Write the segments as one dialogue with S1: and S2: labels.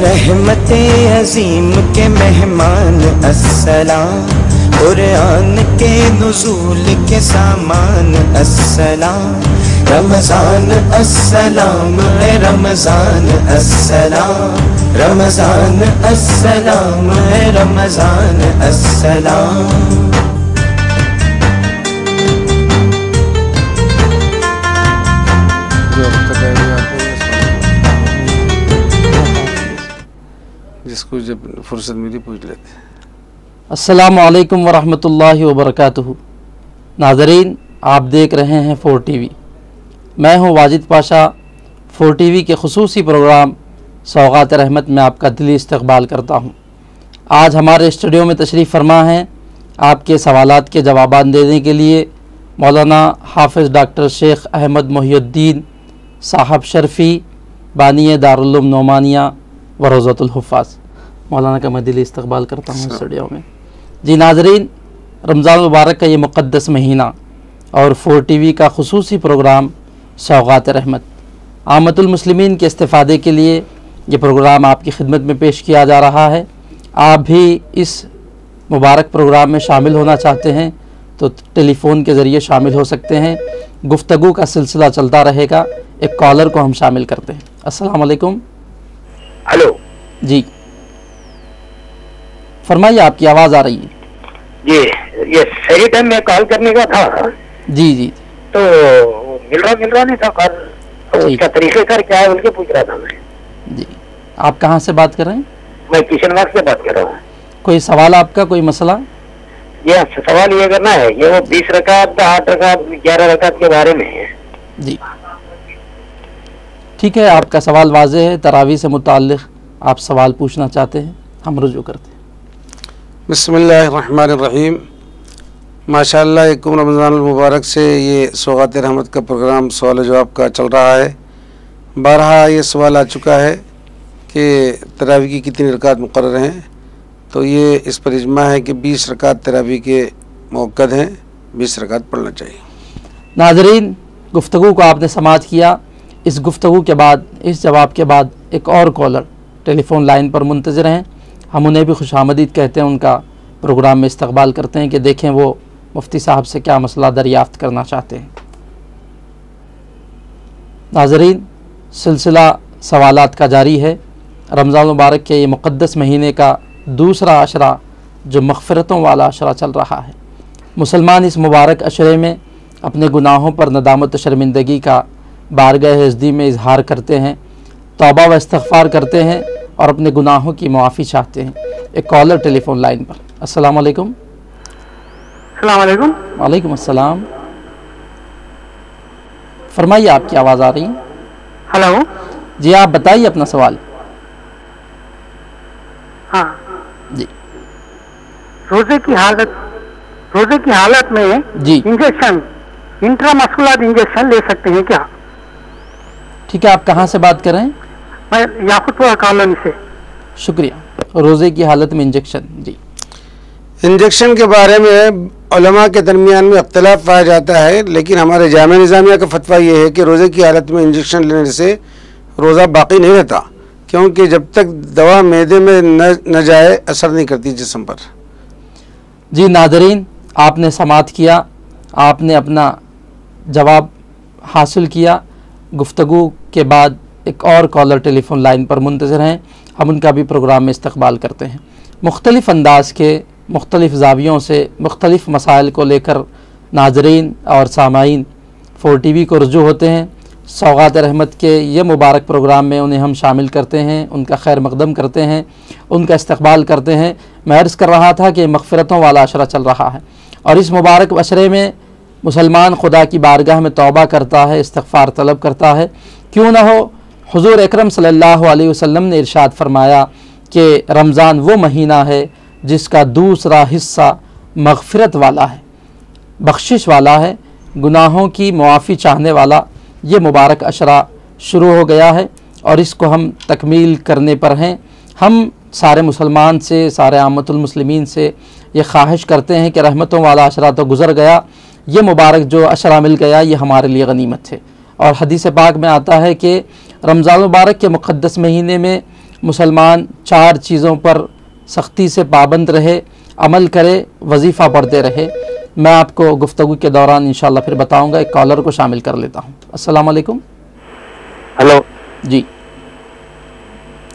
S1: रहमते अजीम के मेहमान अस्सलाम, कुरान के नुज़ूल के सामान अस्सलाम। रमज़ान अस्सलाम है रमज़ान अस्सलाम, रमज़ान अस्सलाम है रमज़ान अस्सलाम।
S2: जिसको जब फुर्सत मिली पूछ लेते हैं।
S3: अस्सलामु अलैकुम वरहमतुल्लाहि वबरकातुहू। नाज़रीन, आप देख रहे हैं 4 TV। मैं हूं वाजिद पाशा। 4 TV के खुसूसी प्रोग्राम सौगात रहमत में आपका दिली इस्तकबाल करता हूं। आज हमारे स्टूडियो में तशरीफ़ फरमा हैं आपके सवालात के जवाब देने के लिए मौलाना हाफिज़ डॉक्टर शेख अहमद मोहिउद्दीन साहब शर्फ़ी, बानी दारुल उलूम नोमानिया व रोज़तुल हुफ़्फ़ाज़। मौलाना का मैं दिली इस्तकबाल करता हूँ स्टूडियो में। जी नाज़रीन, रमज़ान मुबारक का ये मुक़द्दस महीना और 4 TV का खुसूसी प्रोग्राम सौगात रहमत आमतुल मुस्लिमीन के इस्तिफ़ादे के लिए ये प्रोग्राम आपकी खिदमत में पेश किया जा रहा है। आप भी इस मुबारक प्रोग्राम में शामिल होना चाहते हैं तो टेलीफ़ोन के ज़रिए शामिल हो सकते हैं। गुफ्तगू का सिलसिला चलता रहेगा। एक कॉलर को हम शामिल करते हैं। अस्सलाम वालेकुम।
S4: हेलो
S3: जी फरमाइए, आपकी आवाज़ आ रही है।
S4: जी, ये सही टाइम में कॉल करने का था।
S3: जी जी
S4: तो मिल रहा नहीं था कॉल, तो उसका तरीक़ेकार क्या है उनके पूछ रहा था मैं।
S3: जी, आप कहाँ से बात कर रहे हैं?
S4: मैं किशनबाग से बात कर रहा हूँ।
S3: कोई सवाल आपका, कोई मसला?
S4: ये सवाल ये करना है, ये वो 20 रकात 8 रकात 11 रकात के बारे में है।
S3: जी ठीक है, आपका सवाल वाज़ेह है। तरावी से मुताल्लिक़ आप सवाल पूछना चाहते हैं, हम रुजू करते हैं।
S2: बिस्मिल्लाहिर्रहमानिर्रहीम। माशाअल्लाह, एकम रमज़ान मुबारक से ये सौगात रहमत का प्रोग्राम सवाल जवाब का चल रहा है। बारहा ये सवाल आ चुका है कि तरावी की कितनी रकात मुकर्रर हैं, तो ये इस पर इजमा है कि 20 रकात तरावी के मौक़द हैं, 20 रकात पढ़ना चाहिए।
S3: नाज़रीन, गुफ्तगू को आपने समाअत किया। इस गुफ्तगू के बाद, इस जवाब के बाद एक और कॉलर टेलीफ़ोन लाइन पर मुंतज़िर हैं। हम उन्हें भी खुशामदीद कहते हैं, उनका प्रोग्राम में इस्तकबाल करते हैं कि देखें वो मुफ्ती साहब से क्या मसला दरियाफ़्त करना चाहते हैं। नाज़रीन, सिलसिला सवालात का जारी है। रमज़ान मुबारक के ये मुक़द्दस महीने का दूसरा अशरा जो मग़फ़िरतों वाला अशरा चल रहा है। मुसलमान इस मुबारक अशरे में अपने गुनाहों पर नदामत शर्मिंदगी का बारगाह हज़दी में इजहार करते हैं, तौबा व इस्तग़फ़ार करते हैं और अपने गुनाहों की मुआफ़ी चाहते हैं। एक कॉलर टेलीफ़ोन लाइन पर। अस्सलाम वालेकुम।
S4: अस्सलाम वालेकुम।
S3: वालेकुम अस्सलाम। फरमाइए, आपकी आवाज़ आ रही है।
S4: हेलो
S3: जी, आप बताइए अपना सवाल।
S4: हाँ
S3: जी,
S4: रोजे की हालत में
S3: जी
S4: इंजेक्शन, इंट्रामस्कुलर इंजेक्शन ले सकते हैं क्या?
S3: ठीक है, आप कहाँ से बात कर रहे हैं?
S4: मैं याकुतपुरा कॉलोनी से।
S3: शुक्रिया। रोज़े की हालत में इंजेक्शन। जी,
S2: इंजेक्शन के बारे में उलमा के दरमियान में अख्तिलाफ पाया जाता है, लेकिन हमारे जामिया निज़ामिया का फतवा ये है कि रोज़े की हालत में इंजेक्शन लेने से रोज़ा बाकी नहीं रहता, क्योंकि जब तक दवा मैदे में न जाए असर नहीं करती जिस्म पर।
S3: जी नाज़रीन, आपने समाअत किया, आपने अपना जवाब हासिल किया। गुफ्तगू के बाद एक और कॉलर टेलीफ़ोन लाइन पर मुंतज़िर हैं, हम उनका भी प्रोग्राम में इस्तकबाल करते हैं। मुख्तलिफ़ अंदाज़ के, मुख्तलिफ़ ज़ावियों से, मुख्तलिफ़ मसाइल को लेकर नाज़रीन और सामाईन 4 TV को रुजू होते हैं। सौगात रहमत के ये मुबारक प्रोग्राम में उन्हें हम शामिल करते हैं, उनका खैर मकदम करते हैं, उनका इस्तकबाल करते हैं। मैं अर्ज़ कर रहा था कि मग़फ़िरतों वाला अशरा चल रहा है और इस मुबारक अशरे में मुसलमान खुदा की बारगाह में तौबा करता है, इस्तग़फ़ार तलब करता है। क्यों न हो, हुज़ूर अकरम सल्लल्लाहु अलैहि वसल्लम ने इरशाद फरमाया कि रमज़ान वो महीना है जिसका दूसरा हिस्सा मग़फ़िरत वाला है, बख्शिश वाला है, गुनाहों की मुआफ़ी चाहने वाला ये मुबारक अशरा शुरू हो गया है और इसको हम तकमील करने पर हैं। हम सारे मुसलमान से, सारे आमतुल मुस्लिमीन से ये ख्वाहिश करते हैं कि रहमतों वाला अशरा तो गुज़र गया, ये मुबारक जो अशरा मिल गया ये हमारे लिए गनीमत है। और हदीस पाक में आता है कि रमज़ान मुबारक के मुक़द्दस महीने में मुसलमान 4 चीज़ों पर सख्ती से पाबंद रहे, अमल करे, वजीफ़ा पढ़ते रहे। मैं आपको गुफ्तगू के दौरान इंशाल्लाह फिर बताऊंगा। एक कॉलर को शामिल कर लेता हूँ। अस्सलाम वालेकुम।
S4: हेलो
S3: जी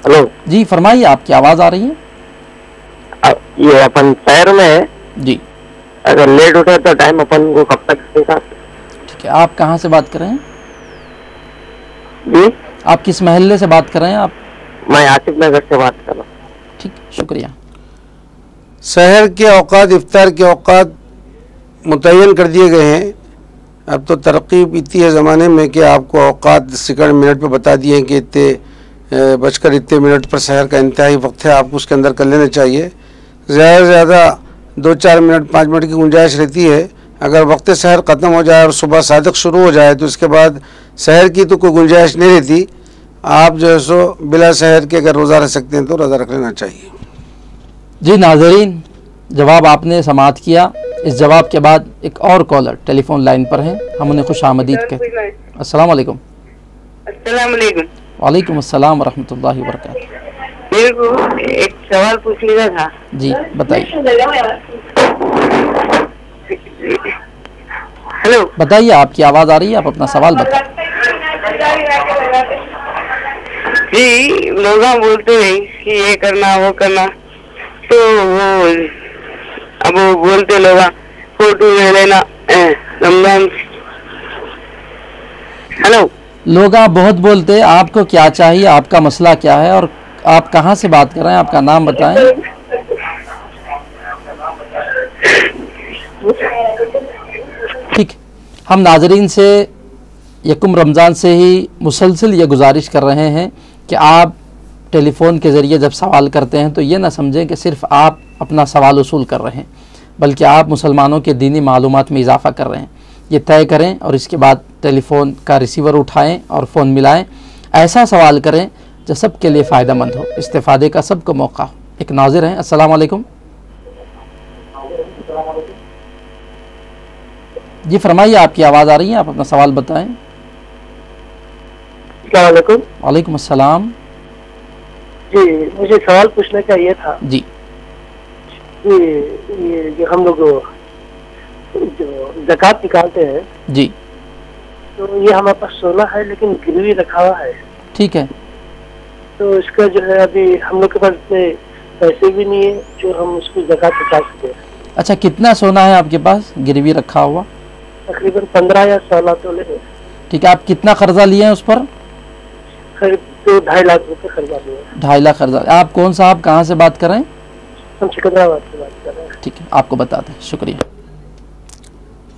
S4: हेलो
S3: जी फरमाइए, आपकी आवाज़ आ रही है?
S4: ये अपन शहर में है,
S3: जी
S4: अगर लेट उठे तो टाइम अपन को कब तक देगा?
S3: ठीक है। आप कहाँ से बात कर रहे हैं?
S4: जी
S3: आप किस महल्ले से बात कर रहे हैं आप?
S4: मैं आसिफ नगर से बात कर रहा हूँ।
S3: ठीक, शुक्रिया।
S2: शहर के औकात, इफ्तार के औकात मुतय्यन कर दिए गए हैं। अब तो तरक्की इतनी है ज़माने में कि आपको औकात सेकंड मिनट पे बता दिए कि इतने बजकर इतने मिनट पर शहर का इंतहाई वक्त है, आपको उसके अंदर कर लेना चाहिए। ज़्यादा से ज़्यादा 2-4 मिनट 5 मिनट की गुंजाइश रहती है। अगर वक्त शहर ख़त्म हो जाए और सुबह सादिक शुरू हो जाए तो इसके बाद शहर की तो कोई गुंजाइश नहीं रहती। आप जो है सो बिला शहर के अगर रोज़ा रह सकते हैं तो रोज़ा रख लेना चाहिए।
S3: जी नाज़रीन, जवाब आपने समाअत किया। इस जवाब के बाद एक और कॉलर टेलीफोन लाइन पर हैं, हम उन्हें खुश आमदीद कहते हैं। अस्सलाम वालेकुम।
S4: अस्सलाम वालेकुम।
S3: वालेकुम अस्सलाम वरहमतुल्लाहि वबरकातुहू।
S4: मेरे को एक सवाल पूछने का था।
S3: जी बताइए।
S4: हेलो
S3: बताइए, आपकी आवाज़ आ रही है, आप अपना सवाल बताइए।
S4: जी, लोग बोलते हैं कि ये करना वो करना, तो वो अब वो बोलते लोग फोटो ले लेना रमजान। हेलो,
S3: लोग आप बहुत बोलते हैं, आपको क्या चाहिए, आपका मसला क्या है और आप कहाँ से बात कर रहे हैं, आपका नाम बताएं। ठीक, हम नाजरीन से यकुम रमज़ान से ही मुसलसल ये गुजारिश कर रहे हैं कि आप टेलीफ़ोन के ज़रिए जब सवाल करते हैं तो ये ना समझें कि सिर्फ़ आप अपना सवाल उसूल कर रहे हैं, बल्कि आप मुसलमानों के दीनी मालूमात में इजाफ़ा कर रहे हैं। ये तय करें और इसके बाद टेलीफ़ोन का रिसीवर उठाएं और फ़ोन मिलाएं। ऐसा सवाल करें जो सबके लिए फ़ायदा मंद हो, इस्तेफ़ादे का सबको मौका हो। एक नाज़िर हैं। अस्सलाम वालेकुम। जी फरमाइए, आपकी आवाज़ आ रही है, आप अपना सवाल बताएं।
S4: अस्सलाम वालेकुम।
S3: वालेकुम अस्सलाम।
S4: जी, मुझे सवाल पूछने का ये था।
S3: जी
S4: ये जो हम लोग जो ज़कात निकालते हैं,
S3: जी
S4: तो ये हमारे पास सोना है लेकिन गिरवी रखा हुआ है,
S3: ठीक है।
S4: तो इसका जो है अभी हम लोग के पास इतने पैसे भी नहीं है जो हम उसको ज़कात निकाल सके।
S3: अच्छा, कितना सोना है आपके पास गिरवी रखा हुआ?
S4: तकरीबन 15 या 16 तोले है।
S3: ठीक है। आप कितना कर्जा लिए हैं उस पर?
S4: करीब 2-2.5 लाख रुपए खर्चा दिए।
S3: 2.5 लाख कर्जा। आप कौन सा, आप कहाँ से बात कर रहे हैं?
S4: हम सिकंदराबाद से बात कर रहे हैं।
S3: ठीक है, आपको बता दें। शुक्रिया।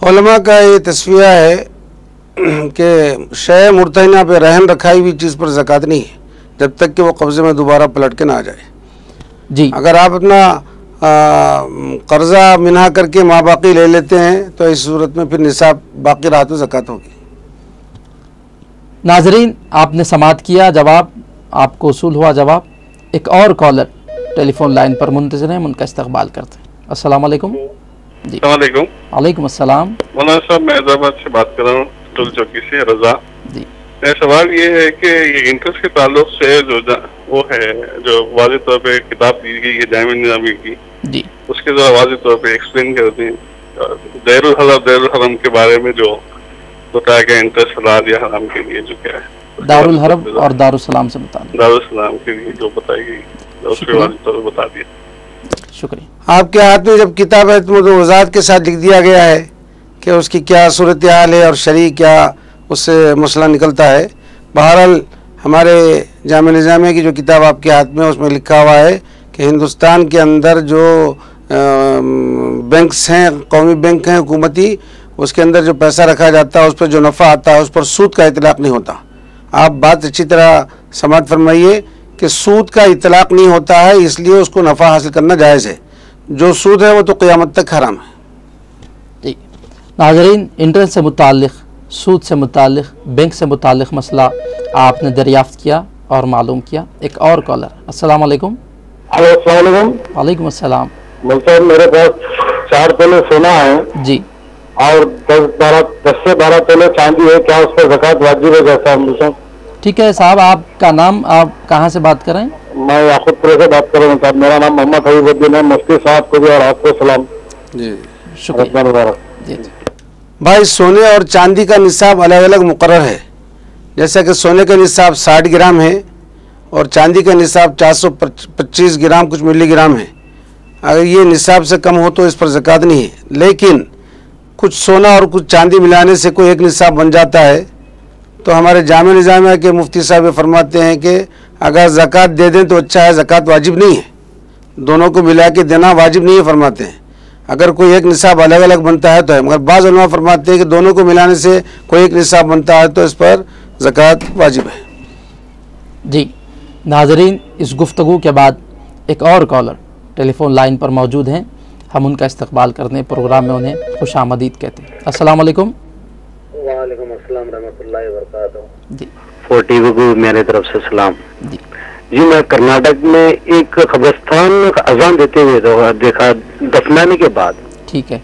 S2: उलमा का ये तस्वीया है कि शय मुर्तहिना पे रहन रखाई हुई चीज़ पर ज़कात नहीं है जब तक कि वो कब्ज़े में दोबारा पलट के ना आ जाए।
S3: जी,
S2: अगर आप अपना कर्जा मिना करके माँ बाकी ले लेते हैं तो इस सूरत में फिर निसाब बाकी रहा तो ज़कात होगी।
S3: नाजरीन, आपने समाअत किया, जवाब आपको उसूल हुआ जवाब। एक और कॉलर टेलीफोन लाइन पर मुंतज़िर हैं, हम उनका इस्तकबाल करते हैं। अस्सलाम वालेकुम। जी
S5: वालेकुम।
S3: वालेकुम अस्सलाम।
S5: मौलाना साहब, मैं हैदराबाद से बात कर रहा हूँ, टोल चौकी से, रजा।
S3: जी
S5: मेरा सवाल ये है कि ये इंटरेस्ट के ताल्लुक से वो है जो वाज़ेह तौर पे किताब दी गई है जामिया निज़ामी की,
S3: जी
S5: उसके जरा वाज़ेह तौर पे एक्सप्लेन कर दें। दैरुल हरम के बारे में जो बताया गया इंटरेस्ट हलाल या हराम के लिए जो क्या है,
S3: दारुल हरम और दारुसलाम से बता दें।
S5: दारुसलाम के लिए जो बताई गई उसके वाज़ेह तौर पे बता दिया।
S3: शुक्रिया।
S2: आपके हाथ में जब किताब है तो वज़ाहत के साथ लिख दिया गया है कि उसकी क्या सूरत हाल है और शरई क्या उससे मसला निकलता है। बहरहाल हमारे जामिया निज़ामिया की जो किताब आपके हाथ में उसमें लिखा हुआ है कि हिंदुस्तान के अंदर जो बैंक्स हैं, कौमी बैंक हैं हुकूमती, उसके अंदर जो पैसा रखा जाता है उस पर जो नफ़ा आता है उस पर सूद का इतलाक़ नहीं होता। आप बात अच्छी तरह समाअत फरमाइए कि सूद का इतलाक़ नहीं होता है, इसलिए उसको नफ़ा हासिल करना जायज़ है। जो सूद है वो तो क़यामत तक हराम है।
S3: जी नाज़रीन, इंटरेस्ट से मुताल्लिक़, सूद से मुताल्लिक़, बैंक से मुताल्लिक़ मसला आपने दरियाफ़्त किया और मालूम किया। एक और कॉलर। अस्सलाम वालेकुम।
S4: हेलो, अस्सलाम वालेकुम।
S3: वालेकुम अस्सलाम।
S4: साहब, मेरे पास 4 तोले सोना है
S3: जी
S4: और 10 से 12 तोले चांदी है, क्या उस पर ज़कात वाजिब है? जैसा हम
S3: ठीक है साहब, आपका नाम, आप कहाँ से बात कर रहे हैं?
S6: मैं याकूतपुर से बात कर रहा हूँ साहब। मेरा नाम मोहम्मद हबीबुद्दीन है। मुफ्ती साहब को भी और आपको सलाम।
S2: जी
S3: शुक्रिया
S6: मुबारक।
S3: जी जी
S2: भाई, सोने और चांदी का निसाब अलग अलग मुकर्रर है। जैसा कि सोने का निसाब 60 ग्राम है और चांदी का निसाब 425 ग्राम कुछ मिलीग्राम है। अगर ये निसाब से कम हो तो इस पर ज़कात नहीं है, लेकिन कुछ सोना और कुछ चांदी मिलाने से कोई एक निसाब बन जाता है। तो हमारे जामे निज़ामिया के मुफ्ती साहब ये फरमाते हैं कि अगर ज़कात दे दें तो अच्छा है, ज़कात वाजिब नहीं है, दोनों को मिला के देना वाजिब नहीं है फरमाते हैं। अगर कोई एक निसाब अलग अलग बनता है तो है, मगर बाज़ उलमा फरमाते हैं कि दोनों को मिलाने से कोई एक निसाब बनता है तो इस पर ज़कात वाजिब है।
S3: जी नाजरीन, इस गुफ्तगू के बाद एक और कॉलर टेलीफोन लाइन पर मौजूद हैं। हम उनका इस्तकबाल करते हैं, प्रोग्राम में उन्हें खुश आमदीद कहते हैं। अस्सलाम वालेकुम।
S7: वालेकुम अस्सलाम रहमतुल्लाहि व बरकातहू।
S3: जी
S7: 40 को मेरे तरफ से सलाम।
S3: जी
S7: जी मैं कर्नाटक में एक कब्रिस्तान अजान देते हुए देखा दफनाने के बाद।
S3: ठीक है,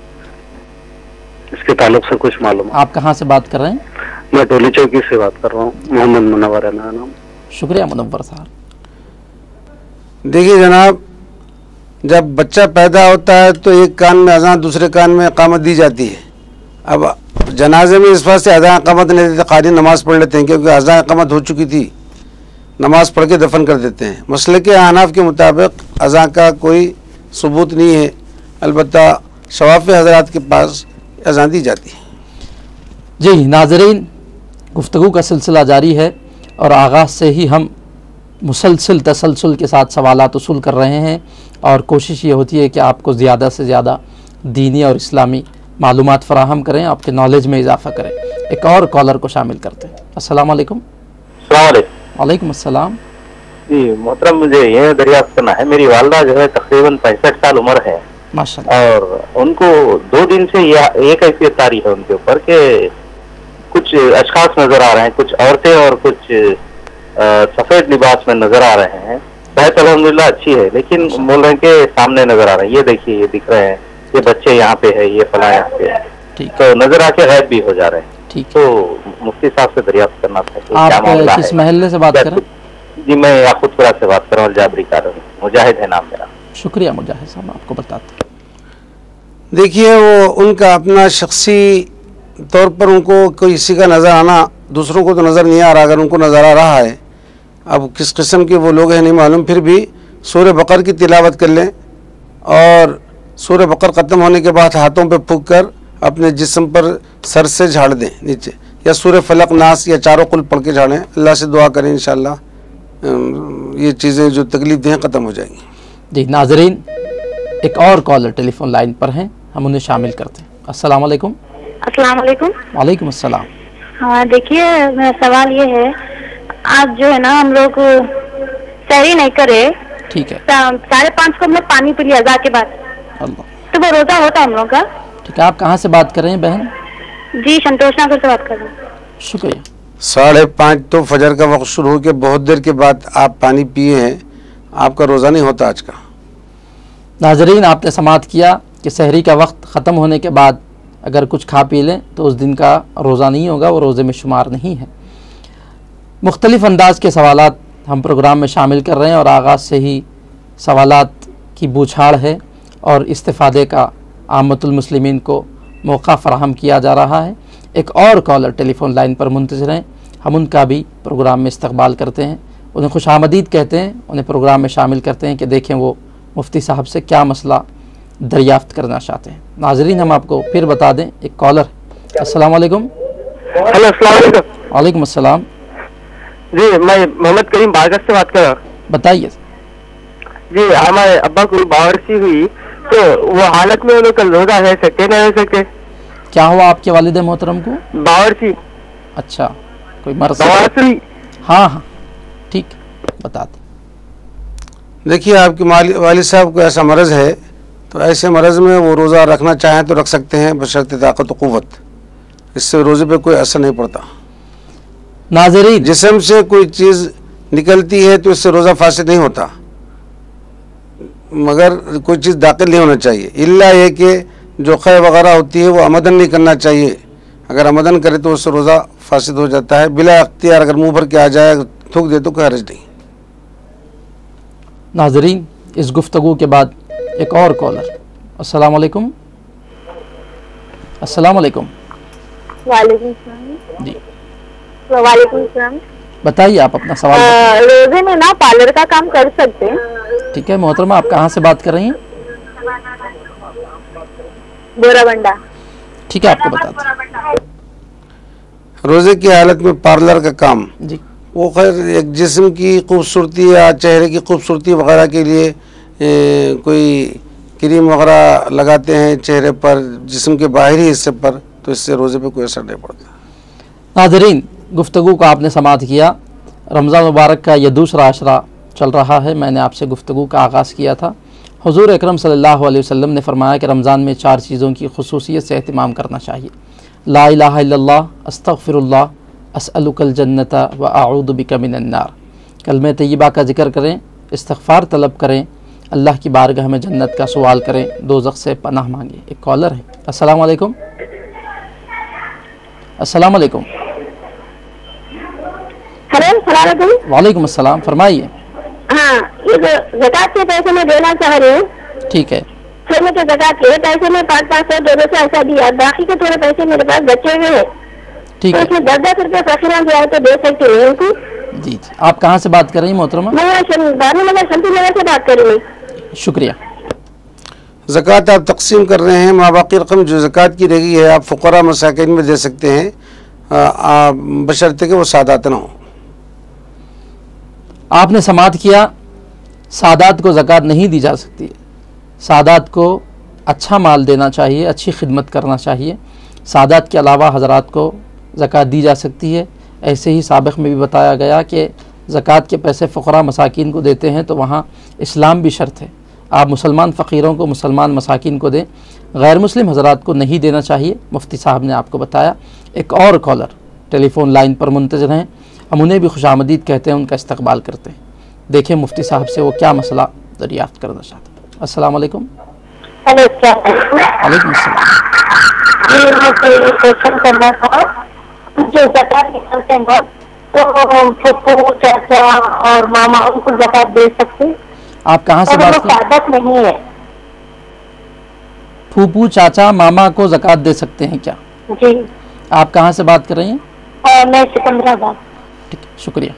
S7: इसके ताल्लुक से कुछ मालूम।
S3: आप कहाँ से बात कर रहे हैं?
S7: मैं टोली चौकी से बात कर रहा हूँ। मोहम्मद मुनव्वर है मेरा नाम।
S3: शुक्रिया मुनव्वर साहब।
S2: देखिए जनाब, जब बच्चा पैदा होता है तो एक कान में अज़ान दूसरे कान में इकामत दी जाती है। अब जनाजे में इस बात से अज़ान इकामत नहीं देते, खाली नमाज़ पढ़ लेते हैं, क्योंकि अज़ान इकामत हो चुकी थी, नमाज़ पढ़ के दफन कर देते हैं। मसले के अहनाफ के मुताबिक अज़ान का कोई सबूत नहीं है, अलबत्ता शवाफ़ी हज़रात के पास अज़ान दी जाती है।
S3: जी नाजरीन, गुफ्तगू का सिलसिला जारी है और आगाज़ से ही हम मुसलसल तसलसल के साथ सवालात उसूल कर रहे हैं और कोशिश ये होती है कि आपको ज़्यादा से ज़्यादा दीनी और इस्लामी मालूमात फ़राहम करें, आपके नॉलेज में इजाफ़ा करें। एक और कॉलर को शामिल करते हैं। अस्सलाम वालेकुम। वालेकुम अस्सलाम।
S6: जी मोहतरम, मुझे ये दरियाफ्त करना है, मेरी वालदा जो है तकरीबन 65 साल उम्र है
S3: माशाअल्लाह,
S6: और उनको 2 दिन से एक कैफियत तारी है उनके ऊपर के कुछ अशखास नजर आ रहे हैं, कुछ औरतें और कुछ सफेद लिबास में नजर आ रहे हैं। सेहत अल्हम्दुलिल्लाह अच्छी है, लेकिन बोल रहे हैं कि सामने नजर आ रहे हैं, ये देखिए ये दिख रहे हैं, ये बच्चे यहाँ पे है, ये फला यहाँ पे है,
S3: ठीक
S6: तो नजर आके गायब भी हो जा रहे हैं।
S3: ठीक।
S6: तो मुफ्ती साहब से दरियाफ्त करना था कि क्या
S3: आप
S6: मामला
S3: किस
S6: है।
S3: महल्ले से बात करें?
S6: जी मैं याकूतपुरा से बात कर रहा हूँ, जाबरी कार मुजाहिद है नाम मेरा।
S3: शुक्रिया मुजाहिद साहब, आपको बताते हैं।
S2: देखिए, वो उनका अपना शख्सी तौर पर उनको कोई किसी का नज़र आना, दूसरों को तो नज़र नहीं आ रहा, अगर उनको नज़र आ रहा है, अब किस किस्म के वो लोग हैं नहीं मालूम, फिर भी सूरह बकर की तिलावत कर लें और सूरह बकर ख़त्म होने के बाद हाथों पे फूंक कर अपने जिस्म पर सर से झाड़ दें नीचे, या सूरह फलक नास या चारों कुल पढ़ के झाड़ें। अल्लाह से दुआ करें, इंशाअल्लाह ये चीज़ें जो तकलीफ दें ख़त्म हो जाएंगी।
S3: जी नाजरीन, एक और कॉलर टेलीफोन लाइन पर हैं, हम उन्हें शामिल करते हैं। अस्सलाम वालेकुम।
S8: अस्सलाम वालेकुम।
S3: वालेकुम अस्सलाम।
S8: हाँ देखिए, मेरा सवाल ये है, आज जो है ना हम लोग सहरी नहीं करे,
S3: ठीक है,
S8: 5:30 को हम लोग पानी पी लिया अज़ान के बाद,
S3: अल्लाह,
S8: तो वो रोजा होता है हम लोग का?
S3: ठीक है। आप कहाँ से बात कर रहे हैं बहन?
S8: जी संतोष नगर से बात कर रहे हैं।
S3: शुक्रिया।
S2: 5:30 तो फजर का वक्त शुरू हो के बहुत देर के बाद आप पानी पिए हैं, आपका रोज़ा नहीं होता आज का।
S3: नाजरीन, आपने समाअत किया कि सहरी का वक्त ख़त्म होने के बाद अगर कुछ खा पी लें तो उस दिन का रोज़ा नहीं होगा, वो रोज़े में शुमार नहीं है। मुख्तलिफ़ अंदाज के सवालात हम प्रोग्राम में शामिल कर रहे हैं और आगाज़ से ही सवालात की बूछाड़ है और इस्तिफ़ादे का आमतुल मुस्लिमीन को मौका फ़राहम किया जा रहा है। एक और कॉलर टेलीफोन लाइन पर मुंतज़िर हैं, हम उनका भी प्रोग्राम में इस्तकबाल करते हैं, उन्हें खुश आमदीद कहते हैं, उन्हें प्रोग्राम में शामिल करते हैं कि देखें वो मुफ्ती साहब से क्या मसला दरियाफ़्त करना चाहते हैं। नाजरीन, हम आपको फिर बता दें, एक कॉलर। अस्सलाम वालेकुम।
S6: हेलो अस्सलाम वालेकुम।
S3: वालेकुम अस्सलाम।
S6: जी मैं मोहम्मद करीम बागस से बात कर रहा हूँ।
S3: बताइए।
S6: जी हमारे अब्बा को बावर्ची हुई, तो वो हालत में उन्हें कल रोजा रह सकते नहीं रह सकते?
S3: क्या हुआ आपके वालिद मोहतरम को?
S6: बावर्ची।
S3: अच्छा, कोई मर्ज?
S6: बावर्ची।
S3: हाँ हाँ ठीक, बताते।
S2: देखिए, आपके वालिद साहब को ऐसा मरज़ है, तो ऐसे मरज़ में वो रोज़ा रखना चाहें तो रख सकते हैं बशर्ते ताकत व क़ुव्वत, इससे रोज़े पे कोई असर नहीं पड़ता।
S3: नाज़रीन,
S2: जिस्म से कोई चीज़ निकलती है तो इससे रोज़ा फासिद नहीं होता, मगर कोई चीज़ दाखिल नहीं होना चाहिए, इल्ला ये कि जो ख़ै वगैरह होती है वो आमदन नहीं करना चाहिए। अगर आमदन करे तो उससे रोज़ा फासिद हो जाता है। बिला अख्तियार अगर मुँह भर के आ जाए, थूक दे तो कोई हर्ज नहीं।
S3: नाजरीन, इस गुफ्तगू के बाद एक और कॉलर। अस्सलाम वालेकुम। अस्सलाम वालेकुम।
S8: वालेकुम सलाम।
S3: जी
S8: वालेकुम सलाम।
S3: बताइए, आप अपना सवाल बताइए।
S8: रोजे में ना पार्लर का काम कर सकते हैं?
S3: ठीक है मोहतरमा, आप कहाँ से बात कर रही हैं?
S8: बोराबंडा।
S3: ठीक है, आपको बताते हैं।
S2: रोज़े की हालत में पार्लर का काम,
S3: जी
S2: वो खैर एक जिस्म की खूबसूरती या चेहरे की खूबसूरती वगैरह के लिए कोई क्रीम वगैरह लगाते हैं चेहरे पर, जिस्म के बाहरी हिस्से पर, तो इससे रोज़े पे कोई असर नहीं पड़ता।
S3: नाजरीन, गुफ्तगू का आपने समाअत किया। रमज़ान मुबारक का यह दूसरा अशरा चल रहा है। मैंने आपसे गुफ्तगू का आगाज़ किया था। हुज़ूर अकरम सल्लल्लाहु अलैहि वसल्लम ने फरमाया कि रमज़ान में 4 चीज़ों की खुसूसियत से एहतिमाम करना चाहिए। ला इलाहा इल्लल्लाह, अस्तग़फिरुल्लाह, अस्अलुकल जन्नत व अऊज़ु बिका मिनन नार। कलमे तय्यबा का जिक्र करें, इस्तिग़फ़ार तलब करें, अल्लाह की बारगाह में जन्नत का सवाल करें, दोज़ख से पनाह मांगे। एक कॉलर है। अस्सलाम वालेकुम। अस्सलाम वालेकुम।
S8: हेलो, सलाम अलैकुम।
S3: वालेकुम अस्सलाम, फरमाइए।
S8: हाँ, ये जो ज़कात के पैसे मैं देना चाह रही हूँ,
S3: ठीक है,
S8: फिर मुझे ज़कात के पैसे में 500 200 से ऐसा दिया, बाकी के थोड़े पैसे मेरे पास बचे हुए हैं,
S3: ठीक
S8: तो
S3: है।
S8: इसमें 10-10 रुपये फकीरान जो आए तो दे सकते हैं उनको।
S3: जी जी, आप कहाँ से बात कर रही हैं मोहतरमा?
S8: मैं दारू नगर शंती नगर से बात कर रही हूँ।
S3: शुक्रिया।
S2: ज़कात आप तकसीम कर रहे हैं, माबाकी रकम जो ज़कात की रही है आप फ़ुक़रा मसाकिन में दे सकते हैं, बशर्ते कि वो सादात ना हो।
S3: आपने समाअत किया, सादात को ज़कात नहीं दी जा सकती है। सादात को अच्छा माल देना चाहिए, अच्छी खिदमत करना चाहिए। सादात के अलावा हज़रात को ज़कात दी जा सकती है। ऐसे ही साबिक़ में भी बताया गया कि ज़कात के पैसे फ़ुक़रा मसाकिन को देते हैं तो वहाँ इस्लाम भी शर्त है। आप मुसलमान फ़कीरों को, मुसलमान मसाकिन को दें, गैर मुस्लिम हज़रात को नहीं देना चाहिए। मुफ्ती साहब ने आपको बताया। एक और कॉलर टेलीफ़ोन लाइन पर मुंतज़िर हैं, हम उन्हें भी खुशामदीद कहते हैं, उनका इस्तकबाल करते हैं। देखें मुफ्ती साहब से वो क्या मसला दरियाफ़्त करना चाहते हैं। अस्सलाम वालेकुम।
S8: हेलो,
S3: वालेकुम अस्सलाम।
S8: क्वेश्चन करना था, जो ज़कात निकलते हैं तो फूफू चाचा और मामा उनको ज़कात दे सकते?
S3: आप कहाँ से बात कर?
S8: आदत नहीं है।
S3: फूफू चाचा मामा को ज़कात दे सकते हैं क्या?
S8: जी।
S3: आप कहाँ से बात कर रही हैं?
S8: मैं सिकंदराबाद।
S3: ठीक है, शुक्रिया।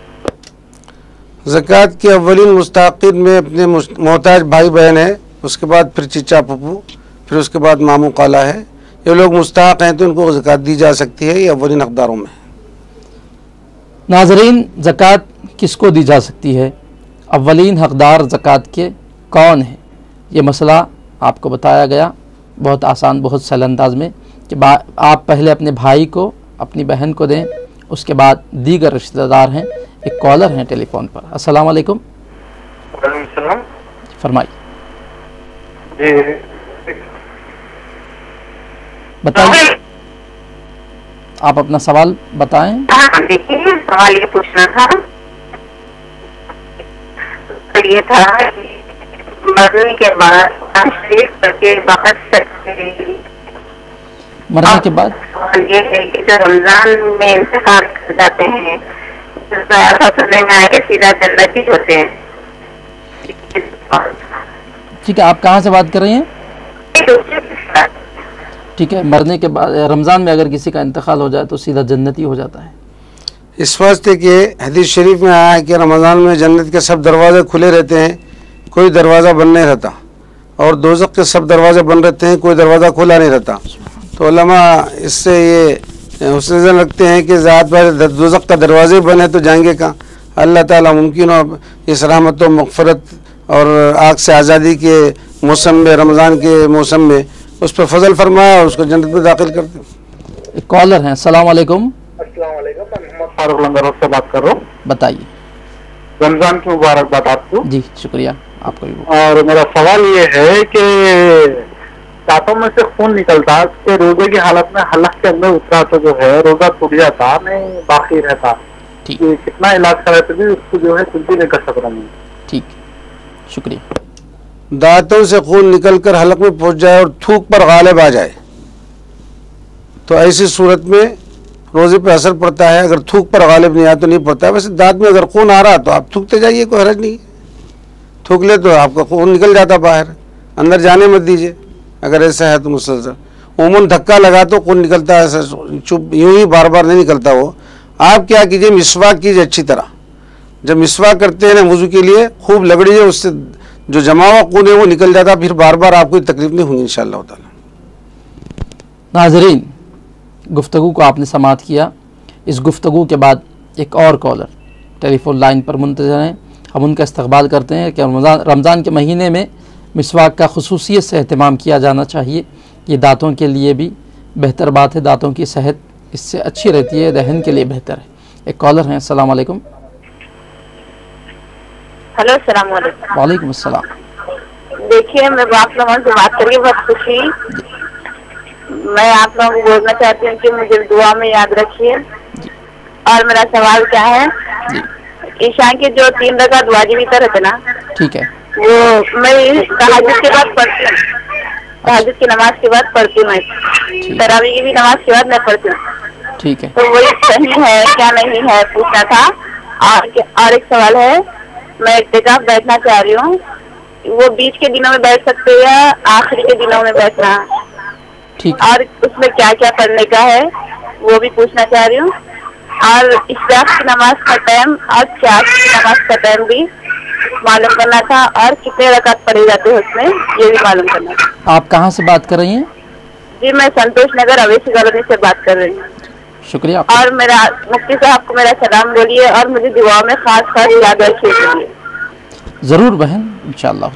S2: ज़कात के अव्वलीन मुस्तहिक़ीन में अपने मोहताज भाई बहन है, उसके बाद फिर चीचा पप्पू, फिर उसके बाद मामू काला है। ये लोग मुस्तहिक़ हैं तो इनको ज़कात दी जा सकती है, ये अव्वलीन हक़दारों में।
S3: नाज़रीन, ज़कात किसको दी जा सकती है? अव्वलीन हक़दार ज़कात के कौन है? ये मसला आपको बताया गया बहुत आसान, बहुत सरल अंदाज में कि आप पहले अपने भाई को, अपनी बहन को दें, उसके बाद दीगर रिश्तेदार हैं। एक कॉलर हैं टेलीफोन पर। अस्सलाम वालेकुम। फरमाइए, बताइए, आप अपना सवाल बताएं।
S8: देखिए, सवाल ये पूछना था, ये था मरने के बाद करके बाहर सकते,
S3: मरने के बाद
S8: सवाल ये है कि जो रमजान में इंतकाल कर जाते हैं, सुनने में आया कि सीधा जन्नती होते हैं।
S3: ठीक है, आप कहाँ से बात कर रही हैं? ठीक है, मरने के बाद रमज़ान में अगर किसी का इंतकाल हो जाए तो सीधा जन्नती हो जाता है।
S2: इस वास्ते कि हदीस शरीफ में आया है कि रमज़ान में जन्नत के सब दरवाज़े खुले रहते हैं, कोई दरवाज़ा बंद नहीं रहता, और दोज़ख के सब दरवाज़े बंद रहते हैं, कोई दरवाज़ा खुला नहीं रहता। तो उलमा इससे ये हुस्न रखते हैं कि ज़ात पर दोज़ख का दरवाज़े बंद है तो जाएंगे कहाँ। अल्लाह ताला मुमकिन हो इस रहमत व मग़फ़िरत और आग से आज़ादी के मौसम में, रमज़ान के मौसम में उस पर फजल फरमाया और उसको जन्नत में दाखिल कर दे।
S3: एक कॉलर हैं। अस्सलाम वालेकुम।
S6: अस्सलाम वालेकुम, मैं मोहम्मद फारूक लंगर से बात कर रहा हूँ।
S3: बताइए।
S6: रमजान की मुबारकबाद आपको।
S3: जी शुक्रिया, आपको भी।
S6: और मेरा सवाल ये है कि दांतों में से खून निकलता तो रोजे की हालत में हलक के अंदर उतरा तो जो है रोजा टूट जाता, नहीं बाकी रहता।
S3: ठीक,
S6: ये कितना इलाज कराए तो भी उसको जो है कुछ भी नहीं कर सकता। मैं
S3: ठीक, शुक्रिया।
S2: दांतों से खून निकलकर हलक में पहुंच जाए और थूक पर गालिब आ जाए तो ऐसी सूरत में रोजे पे असर पड़ता है। अगर थूक पर गालिब नहीं आया तो नहीं पड़ता है। वैसे दांत में अगर खून आ रहा तो आप थूकते जाइए, कोई हर्ज नहीं। थूक ले तो आपका खून निकल जाता बाहर, अंदर जाने मत दीजिए। अगर ऐसा है तो मुसलसल उमूमन धक्का लगा तो खून निकलता है, ऐसा चुप यूं ही बार बार नहीं निकलता वो। आप क्या कीजिए, मिसवाक कीजिए अच्छी तरह। जब मिसवाक करते हैं ना वुज़ू के लिए, खूब लगड़िए, उससे जो जमा हुआ खून है वो निकल जाता, फिर बार बार आपको तकलीफ नहीं होगी इंशाअल्लाह ताला।
S3: नाज़रीन, गुफ्तगू को आपने समाअत किया। इस गुफ्तगू के बाद एक और कॉलर टेलीफोन लाइन पर मुंतज़र हैं, हम उनका इस्तक़बाल करते हैं कि रमज़ान के महीने में मिसवाक का खुसूसियत से एहतमाम किया जाना चाहिए। ये दांतों के लिए भी बेहतर बात है, दांतों की सेहत इससे अच्छी रहती है, दहन के लिए बेहतर है। एक कॉलर हैं, अस्सलाम वालेकुम।
S8: हेलो, अस्सलाम वालेकुम।
S3: वालेकुम अस्सलाम।
S8: देखिए, मैं आप लोगों से बात करके बहुत खुशी। मैं आप लोगों को बोलना चाहती हूँ कि मुझे दुआ में याद रखिए। और मेरा सवाल क्या है, ईशा के जो 3 रकात वाजिब वितर रहते ना,
S3: ठीक है,
S8: वो मैं तहज्जुद के बाद पढ़ती हूँ, तहज्जुद की नमाज के बाद पढ़ती हूँ, मैं तरावी की भी नमाज के बाद मैं पढ़ती हूँ।
S3: ठीक है,
S8: तो वही सही है क्या नहीं है पूछना था। और एक सवाल है, मैं इत्तिकाफ बैठना चाह रही हूँ, वो बीच के दिनों में बैठ सकते हैं या आखिरी के दिनों में बैठना,
S3: ठीक।
S8: और उसमें क्या क्या पढ़ने का है वो भी पूछना चाह रही हूँ। और इशराक की नमाज का टाइम और चाश की नमाज का टाइम भी मालूम करना था, और कितने रकात पढ़े जाते हैं उसमें ये भी मालूम करना था।
S3: आप कहाँ से बात कर रही हैं?
S8: जी, मैं संतोष नगर अवेशी कॉलोनी से बात कर रही हूँ।
S3: शुक्रिया।
S8: और मेरा मुफ्ती साहब को मेरा सलाम बोलिए और मुझे दुआ में खास याद रखिए।
S3: ज़रूर बहन, इंशाअल्लाह।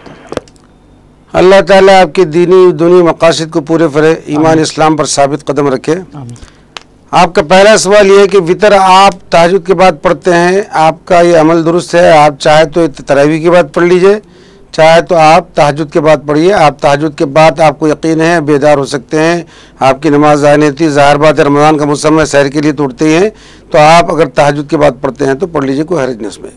S2: अल्लाह ताला आपके दीनी दुनी मकासद को पूरे करे, ईमान इस्लाम पर साबित कदम रखे। आपका पहला सवाल ये है कि वितर आप तहज्जुद के बाद पढ़ते हैं, आपका ये अमल दुरुस्त है। आप चाहे तो तरावी के बाद पढ़ लीजिए, चाहे तो आप तहज्जुद के बाद पढ़िए। आप तहज्जुद के बाद आपको यकीन है बेदार हो सकते हैं, आपकी नमाज ज़ाया नहीं होती। ज़ाहिर बात है रमज़ान का मौसम है, सैर के लिए तो उठते ही हैं, तो आप अगर तहज्जुद के बाद पढ़ते हैं तो पढ़ लीजिए, कोई हर्ज नहीं उसमें।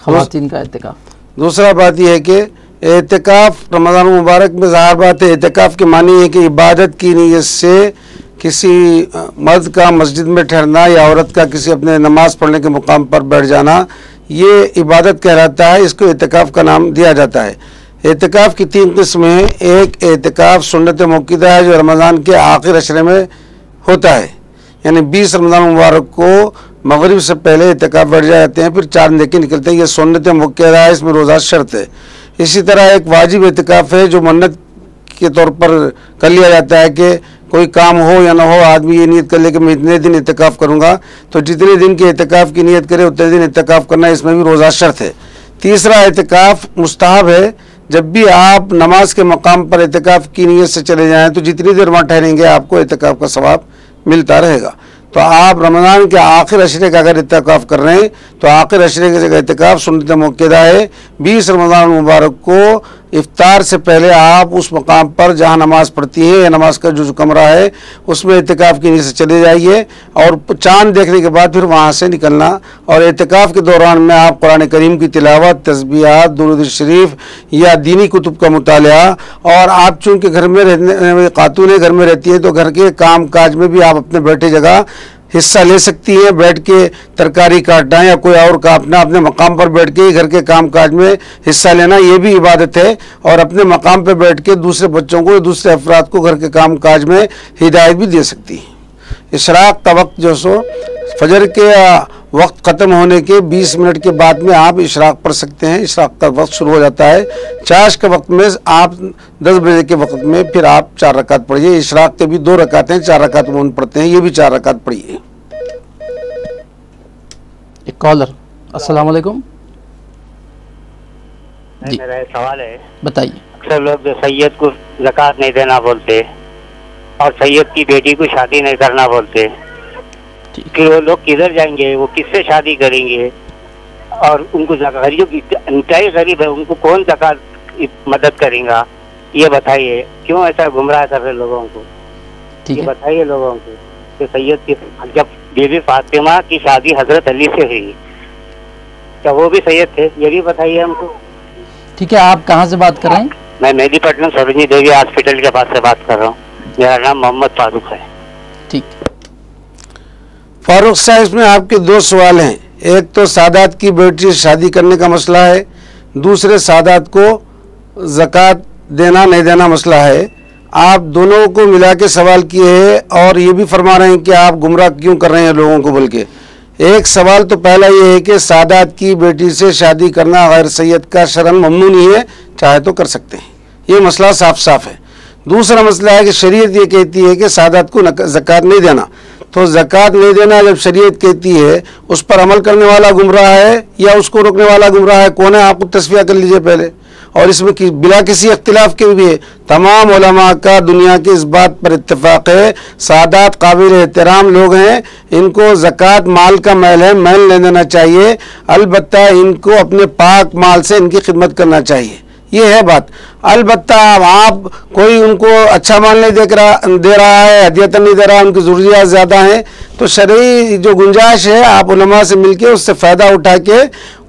S3: ख़वातीन का इत्तिकाफ़।
S2: दूसरा बात यह है कि एतिकाफ़ रमज़ान मुबारक में ज़ाहिर बात है एतिकाफ़ के मानी है कि इबादत की नीयत से किसी मर्द का मस्जिद में ठहरना या औरत का किसी अपने नमाज पढ़ने के मुकाम पर बैठ जाना, ये इबादत कहलाता है, इसको एतिकाफ़ का नाम दिया जाता है। एतिकाफ़ की 3 किस्में हैं। एक एतिकाफ़ सुन्नत मुक्किदा है जो रमज़ान के आखिर अशरे में होता है, यानी 20 रमज़ान मुबारक को मगरिब से पहले एतिकाफ़ बैठ जाते हैं, फिर चाँद देख के निकलते हैं। ये सुन्नत मुक्किदा है, इसमें रोज़ा शर्त है। इसी तरह एक वाजिब एतिकाफ़ है जो मन्नत के तौर पर कर लिया जाता है कि कोई काम हो या ना हो, आदमी ये नियत कर ले कि मैं इतने दिन इत्तिकाफ़ करूँगा, तो जितने दिन के इत्तिकाफ़ की नियत करे उतने दिन इत्तिकाफ़ करना, इसमें भी रोज़ा शर्त है। तीसरा इत्तिकाफ़ मुस्तहब है, जब भी आप नमाज के मकाम पर इत्तिकाफ़ की नियत से चले जाएँ तो जितनी देर वहाँ ठहरेंगे आपको इत्तिकाफ़ का सवाब मिलता रहेगा। तो आप रमज़ान के आखिर अशरे का अगर इत्तिकाफ़ कर रहे हैं तो आखिर अशरे की जगह इत्तिकाफ़ सुन्नत मुक्किदा है। 20 रमज़ान मुबारक को इफ्तार से पहले आप उस मकाम पर जहाँ नमाज पढ़ती है या नमाज का जो कमरा है उसमें इत्तिकाफ़ की नीयत से चले जाइए, और चाँद देखने के बाद फिर वहाँ से निकलना। और इत्तिकाफ़ के दौरान में आप कुरान करीम की तिलावत, तस्बीहात, दुरूद शरीफ या दीनी कुतुब का मुतालिया, और आप चूँकि घर में रहने खातून घर में रहती हैं तो घर के काम काज में भी आप अपने बैठे जगह हिस्सा ले सकती हैं। बैठ के तरकारी काटना या कोई और का अपने मकाम पर बैठ के घर के काम काज में हिस्सा लेना, ये भी इबादत है। और अपने मकाम पर बैठ के दूसरे बच्चों को, दूसरे अफराद को घर के काम काज में हिदायत भी दे सकती हैं। इशराक का वक्त जो सो फजर के वक्त ख़त्म होने के 20 मिनट के बाद में आप इशराक पढ़ सकते हैं। इशराक का वक्त शुरू हो जाता है। चाश के वक्त में आप 10 बजे के वक्त में फिर आप 4 रकात पढ़िए। इशराक के भी 2 रकात हैं, 4 रकात वो पढ़ते हैं, ये भी 4 रकात पढ़िए।
S3: एक कॉलर, अस्सलाम वालेकुम जी,
S9: मेरा सवाल है,
S3: बताइए।
S9: अक्सर लोग जो सैयद को ज़कात नहीं देना बोलते और सैयद की बेटी को शादी नहीं करना बोलते, फिर वो लोग किधर जाएंगे, वो किससे शादी करेंगे? और उनको गरीब, इंतहाई गरीब है, उनको कौन ज़कात मदद करेगा? ये बताइए, क्यों ऐसा गुमराह कर रहे लोगों को? ये बताइए लोगों को कि सैयद की जब बीबी फातिमा की शादी हजरत अली से हुई, क्या वो भी सैयद थे? ये भी बताइए हमको।
S3: ठीक है, आप कहाँ से बात कर रहे हैं?
S9: मैं मेहदीपट्टनम सरोजनी देवी हॉस्पिटल के पास से बात कर रहा हूँ। मेरा नाम मोहम्मद फारूक है।
S3: ठीक।
S2: फारूक साहब, इसमें आपके 2 सवाल हैं। एक तो सादात की बेटी से शादी करने का मसला है, दूसरे सादात को ज़कात देना नहीं देना मसला है। आप दोनों को मिला के सवाल किए हैं और ये भी फरमा रहे हैं कि आप गुमराह क्यों कर रहे हैं लोगों को बोल के। एक सवाल तो पहला ये है कि सादात की बेटी से शादी करना गैर सैयद का शरन ममनू नहीं है, चाहे तो कर सकते हैं, ये मसला साफ साफ है। दूसरा मसला है कि शरीयत ये कहती है कि सादात को ज़कात नहीं देना, तो ज़कात नहीं देना जब शरीयत कहती है उस पर अमल करने वाला गुमराह है या उसको रोकने वाला गुमराह है, कौन है? आपको तस्फिया कर लीजिए पहले। और इसमें बिला किसी इख्तिलाफ के भी है, तमाम उलमा का दुनिया की इस बात पर इत्तेफाक है, सादात काबिल एहतराम लोग हैं, इनको ज़कात माल का मैल है, मैल नहीं देना चाहिए, अलबत्ता इनको अपने पाक माल से इनकी खिदमत करना चाहिए, ये है बात। अलबत्ता आप कोई उनको अच्छा माल नहीं दे रहा है, हदियतन नहीं दे रहा है, उनकी ज़रूरियात ज़्यादा हैं, तो शरई जो गुंजाइश है आप उलमा से मिलके उससे फ़ायदा उठा के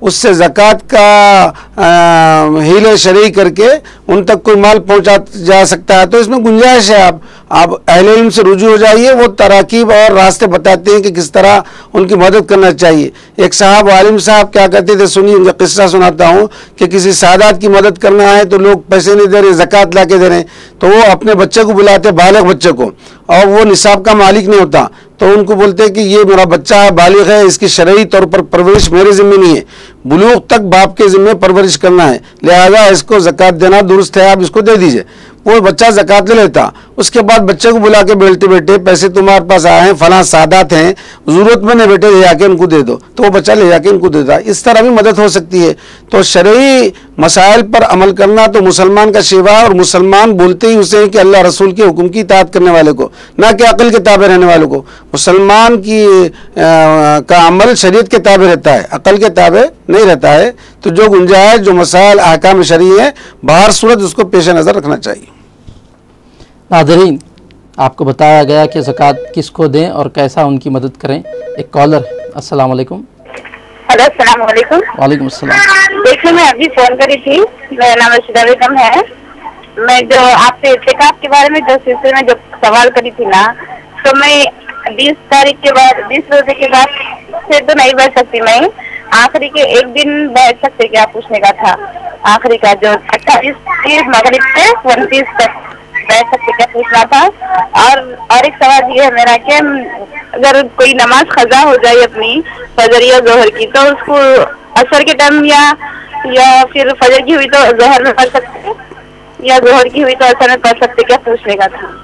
S2: उससे ज़कात का हीले शरई करके उन तक कोई माल पहुंचा जा सकता है, तो इसमें गुंजाइश है। आप अहले इल्म से रुजू हो जाइए, वो तराकीब और रास्ते बताते हैं कि किस तरह उनकी मदद करना चाहिए। एक साहब आलिम साहब क्या कहते थे, सुनिए उनका किस्सा सुनाता हूँ कि किसी सादात की मदद करना है तो लोग पैसे नहीं दे रहे, ज़कात ला के दे रहे, तो वो अपने बच्चे को बुलाते, बालिग बच्चे को, और वो निसाब का मालिक नहीं होता, तो उनको बोलते हैं कि ये मेरा बच्चा है, बालिग है, इसकी शरई तौर पर परवरिश मेरे ज़िम्मे नहीं है, बुलूग तक बाप के ज़िम्मे परवरिश करना है, लिहाजा इसको ज़कात देना दुरुस्त है, आप इसको दे दीजिए। वो बच्चा ज़कात ले लेता, उसके बाद बच्चे को बुला के बेटे बेटे पैसे तुम्हारे पास आए हैं, फलां सादात हैं, ज़रूरतमंद है बेटे, ले जाके उनको दे दो, तो वो बच्चा ले जाके उनको देता। इस तरह भी मदद हो सकती है। तो शरई मसाइल पर अमल करना तो मुसलमान का शिवा है, और मुसलमान बोलते ही उसे हैं कि अल्लाह रसूल के हुक्म की इताअत करने वाले को, ना कि अक़ल के ताबे रहने वालों को। मुसलमान की का अमल शरीयत के ताबे रहता है, अक़ल के ताबे नहीं रहता है। तो जो गुंजाइश, जो मसाइल अहकाम शरई है, बाहर सूरत उसको पेश नज़र रखना चाहिए।
S3: नाज़रीन, आपको बताया गया कि ज़कात किसको दें और कैसा उनकी मदद करें। एक कॉलर है, अस्सलाम वालेकुम।
S8: हेलो, अस्सलाम वालेकुम।
S3: वालेकुम अस्सलाम।
S8: देखिए, मैं अभी फोन करी थी, मेरा नाम रशीदा बेगम है। मैं जो आपसे इत्तिकाफ के बारे में जो सिलसिले में जो सवाल करी थी ना, तो मैं 20 तारीख के बाद, 20 रोजे के बाद से तो नहीं बैठ सकती, मैं आखिरी के एक दिन बैठ सकते क्या पूछने का था। आखिरी का जो 28 मगरिब से 29 तक बैठ सकते क्या पूछना था। और एक सवाल ये है मेरा कि अगर कोई नमाज खजा हो जाए अपनी फजर या जोहर की, तो उसको असर के टाइम या फिर फजर की हुई तो जोहर में पढ़ सकते, या जोहर की हुई तो असर में पढ़ सकते क्या पूछने का था।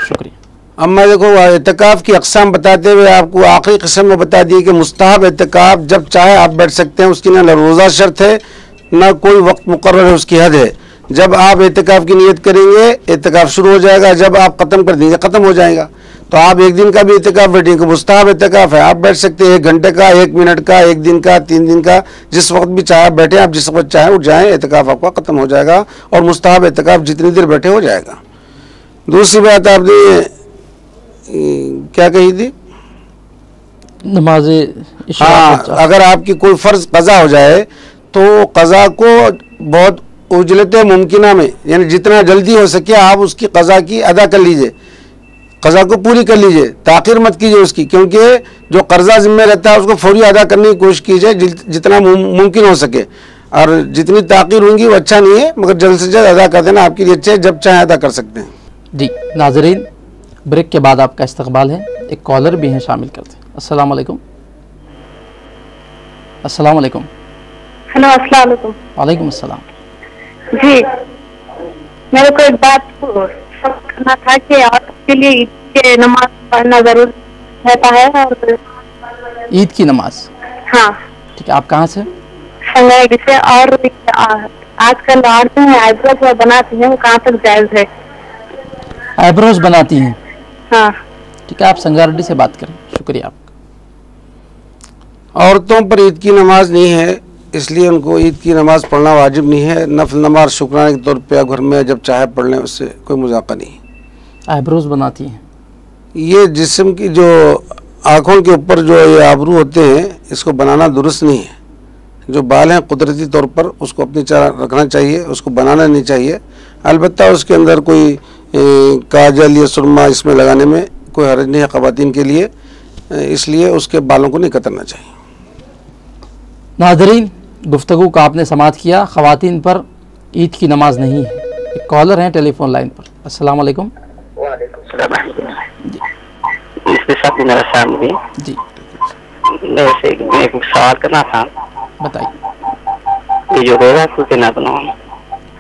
S3: शुक्रिया।
S2: अब मैं देखो इत्तिकाफ की अक़साम बताते हुए आपको आखिरी किस्म में बता दिए कि मुस्तहब इत्तिकाफ जब चाहे आप बैठ सकते हैं, उसकी ना रोज़ा शर्त है ना कोई वक्त मुकर्रर है, उसकी हद है। जब आप इत्तिकाफ की नियत करेंगे इत्तिकाफ शुरू हो जाएगा, जब आप ख़त्म कर देंगे ख़त्म हो जाएगा। तो आप एक दिन का भी इत्तिकाफ बैठेंगे, मुस्तहब इत्तिकाफ है, आप बैठ सकते हैं 1 घंटे का, 1 मिनट का, 1 दिन का, 3 दिन का, जिस वक्त भी चाहे बैठे, आप जिस वक्त चाहें उठ जाएँ, इत्तिकाफ आपका ख़त्म हो जाएगा और मुस्तहब इत्तिकाफ जितनी देर बैठे हो जाएगा। दूसरी बात आपने क्या कही थी?
S3: नमाज
S2: हाँ, अगर आपकी कोई फ़र्ज़ कज़ा हो जाए तो कज़ा को बहुत उजलत मुमकिना में, यानी जितना जल्दी हो सके आप उसकी कज़ा की अदा कर लीजिए, कज़ा को पूरी कर लीजिए, ताख़ीर मत कीजिए उसकी, क्योंकि जो कर्जा ज़िम्मे रहता है उसको फौरी अदा करने की कोशिश कीजिए जितना मुमकिन हो सके, और जितनी ताख़ीर होंगी वो अच्छा नहीं है, मगर जल्द से जल्द अदा कर देना आपके लिए अच्छा है, जब चाहे अदा कर सकते हैं।
S3: जी नाज़रीन, ब्रेक के बाद आपका इस्तकबाल है, एक कॉलर भी हैं, शामिल करते हैं। अस्सलाम वालेकुम। अस्सलाम वालेकुम।
S8: हेलो, अस्सलाम वालेकुम।
S3: वालेकुम अस्सलाम।
S8: जी, मेरे को एक बात करना था कि औरत के लिए ईद के नमाज पढ़ना जरूर रहता है। और
S3: ईद की नमाज,
S8: हाँ
S3: ठीक है। आप कहाँ से?
S8: संगारेड्डी से। और आजकल औरतें आईब्रो बनाती हैं, वो कहाँ तक जायज है?
S3: आईब्रोज बनाती हैं,
S8: हाँ
S3: ठीक है। आप संगारेड्डी से बात करें। शुक्रिया आपका।
S2: औरतों पर ईद की नमाज नहीं है, इसलिए उनको ईद की नमाज पढ़ना वाजिब नहीं है। नफल नमाज शुक्राने के तौर पे घर में जब चाहे पढ़ लें, उससे कोई मुज़ाक़ा नहीं।
S3: आईब्रोज बनाती हैं, ये
S2: जिस्म की जो आँखों के ऊपर जो ये आबरू होते हैं, इसको बनाना दुरुस्त नहीं है। जो बाल हैं कुदरती तौर पर उसको अपनी तरह रखना चाहिए, उसको बनाना नहीं चाहिए। अलबत्ता उसके अंदर कोई काजल या सुरमा इसमें लगाने में कोई हर्ज नहीं है ख़वातीन के लिए, इसलिए उसके बालों को नहीं कतरना चाहिए।
S3: नाज़रीन, गुफ्तगू का आपने समाअत किया। ख़वातीन पर ईद की नमाज नहीं है। एक कॉलर हैं टेलीफोन लाइन पर। अस्सलाम वालेकुम। जी
S9: वैसे एक सवाल करना था।
S3: बताइए।
S9: ये जो रोजा खोलते ना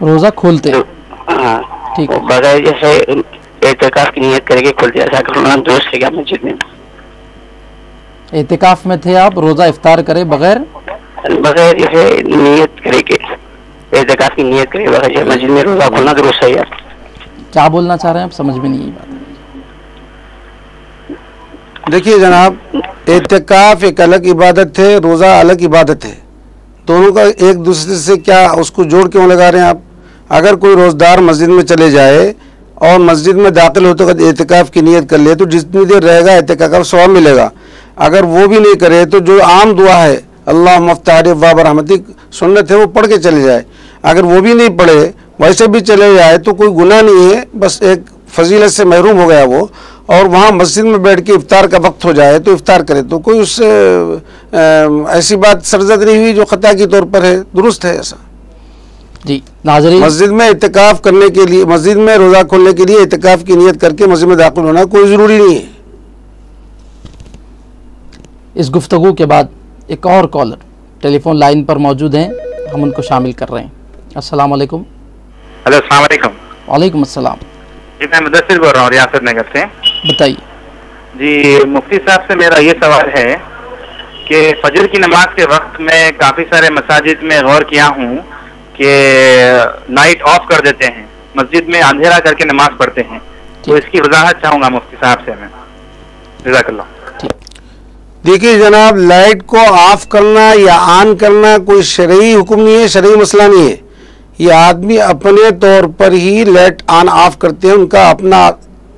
S3: रोज़ा खोलते,
S9: हाँ
S3: ठीक है,
S9: बगैर जैसे एहतिकाफ की नियत करके खोलते, ऐसा करना दोस्त है क्या मस्जिद में?
S3: एहतिकाफ में थे आप, रोज़ा इफ्तार करे बगैर
S9: जैसे नियत करके, एहतिकाफ की नियत करे बगैर मस्जिद में रोजा खोलना दुरुस्त है यार?
S3: क्या बोलना चाह रहे हैं आप? समझ में नहीं आई बात।
S2: देखिए जनाब, एहतिकाफ एक अलग इबादत है, रोज़ा अलग इबादत है। दोनों का एक दूसरे से क्या उसको जोड़ क्यों लगा रहे हैं आप? अगर कोई रोज़दार मस्जिद में चले जाए और मस्जिद में दाखिल होते वक्त एहतिकाफ की नियत कर ले तो जितनी देर रहेगा एहतिकाफ का सवाब मिलेगा। अगर वो भी नहीं करे तो जो आम दुआ है अल्लाह मफ्ताह वाब रहमतिक सुन्नत है वो पढ़ के चले जाए। अगर वो भी नहीं पढ़े, वैसे भी चले जाए तो कोई गुनाह नहीं है, बस एक फजीलत से महरूम हो गया वो, और वहाँ मस्जिद में बैठ के इफ्तार का वक्त हो जाए तो इफ्तार करे तो कोई उससे ऐसी बात सरजद नहीं हुई जो खता के तौर पर है, दुरुस्त है ऐसा।
S3: जी नाज़रीन,
S2: मस्जिद में इत्तिकाफ करने के लिए, मस्जिद में रोज़ा खोलने के लिए इत्तिकाफ की नियत करके मस्जिद में दाखिल होना कोई ज़रूरी नहीं है।
S3: इस गुफ्तगू के बाद एक और कॉलर टेलीफोन लाइन पर मौजूद हैं, हम उनको शामिल कर रहे हैं। अस्सलाम वालेकुम।
S10: हेलो, अस्सलाम वालेकुम।
S3: वालेकुम अस्सलाम।
S10: जी मैं मुदस्सिर बोल रहा हूँ रियासत नगर से।
S3: बताइए।
S10: जी मुफ्ती साहब से मेरा ये सवाल है कि फजर की नमाज के वक्त में काफ़ी सारे मसाजिद में गौर किया हूँ कि लाइट ऑफ कर देते हैं, मस्जिद में अंधेरा करके नमाज पढ़ते हैं, तो इसकी वजाहत चाहूँगा मुफ्ती साहब से मैं। जज़ाकल्लाह।
S2: देखिए जनाब, लाइट को ऑफ करना या ऑन करना कोई शरई हुक्म नहीं है, शरई मसला नहीं है। ये आदमी अपने तौर पर ही लाइट ऑन ऑफ करते हैं, उनका अपना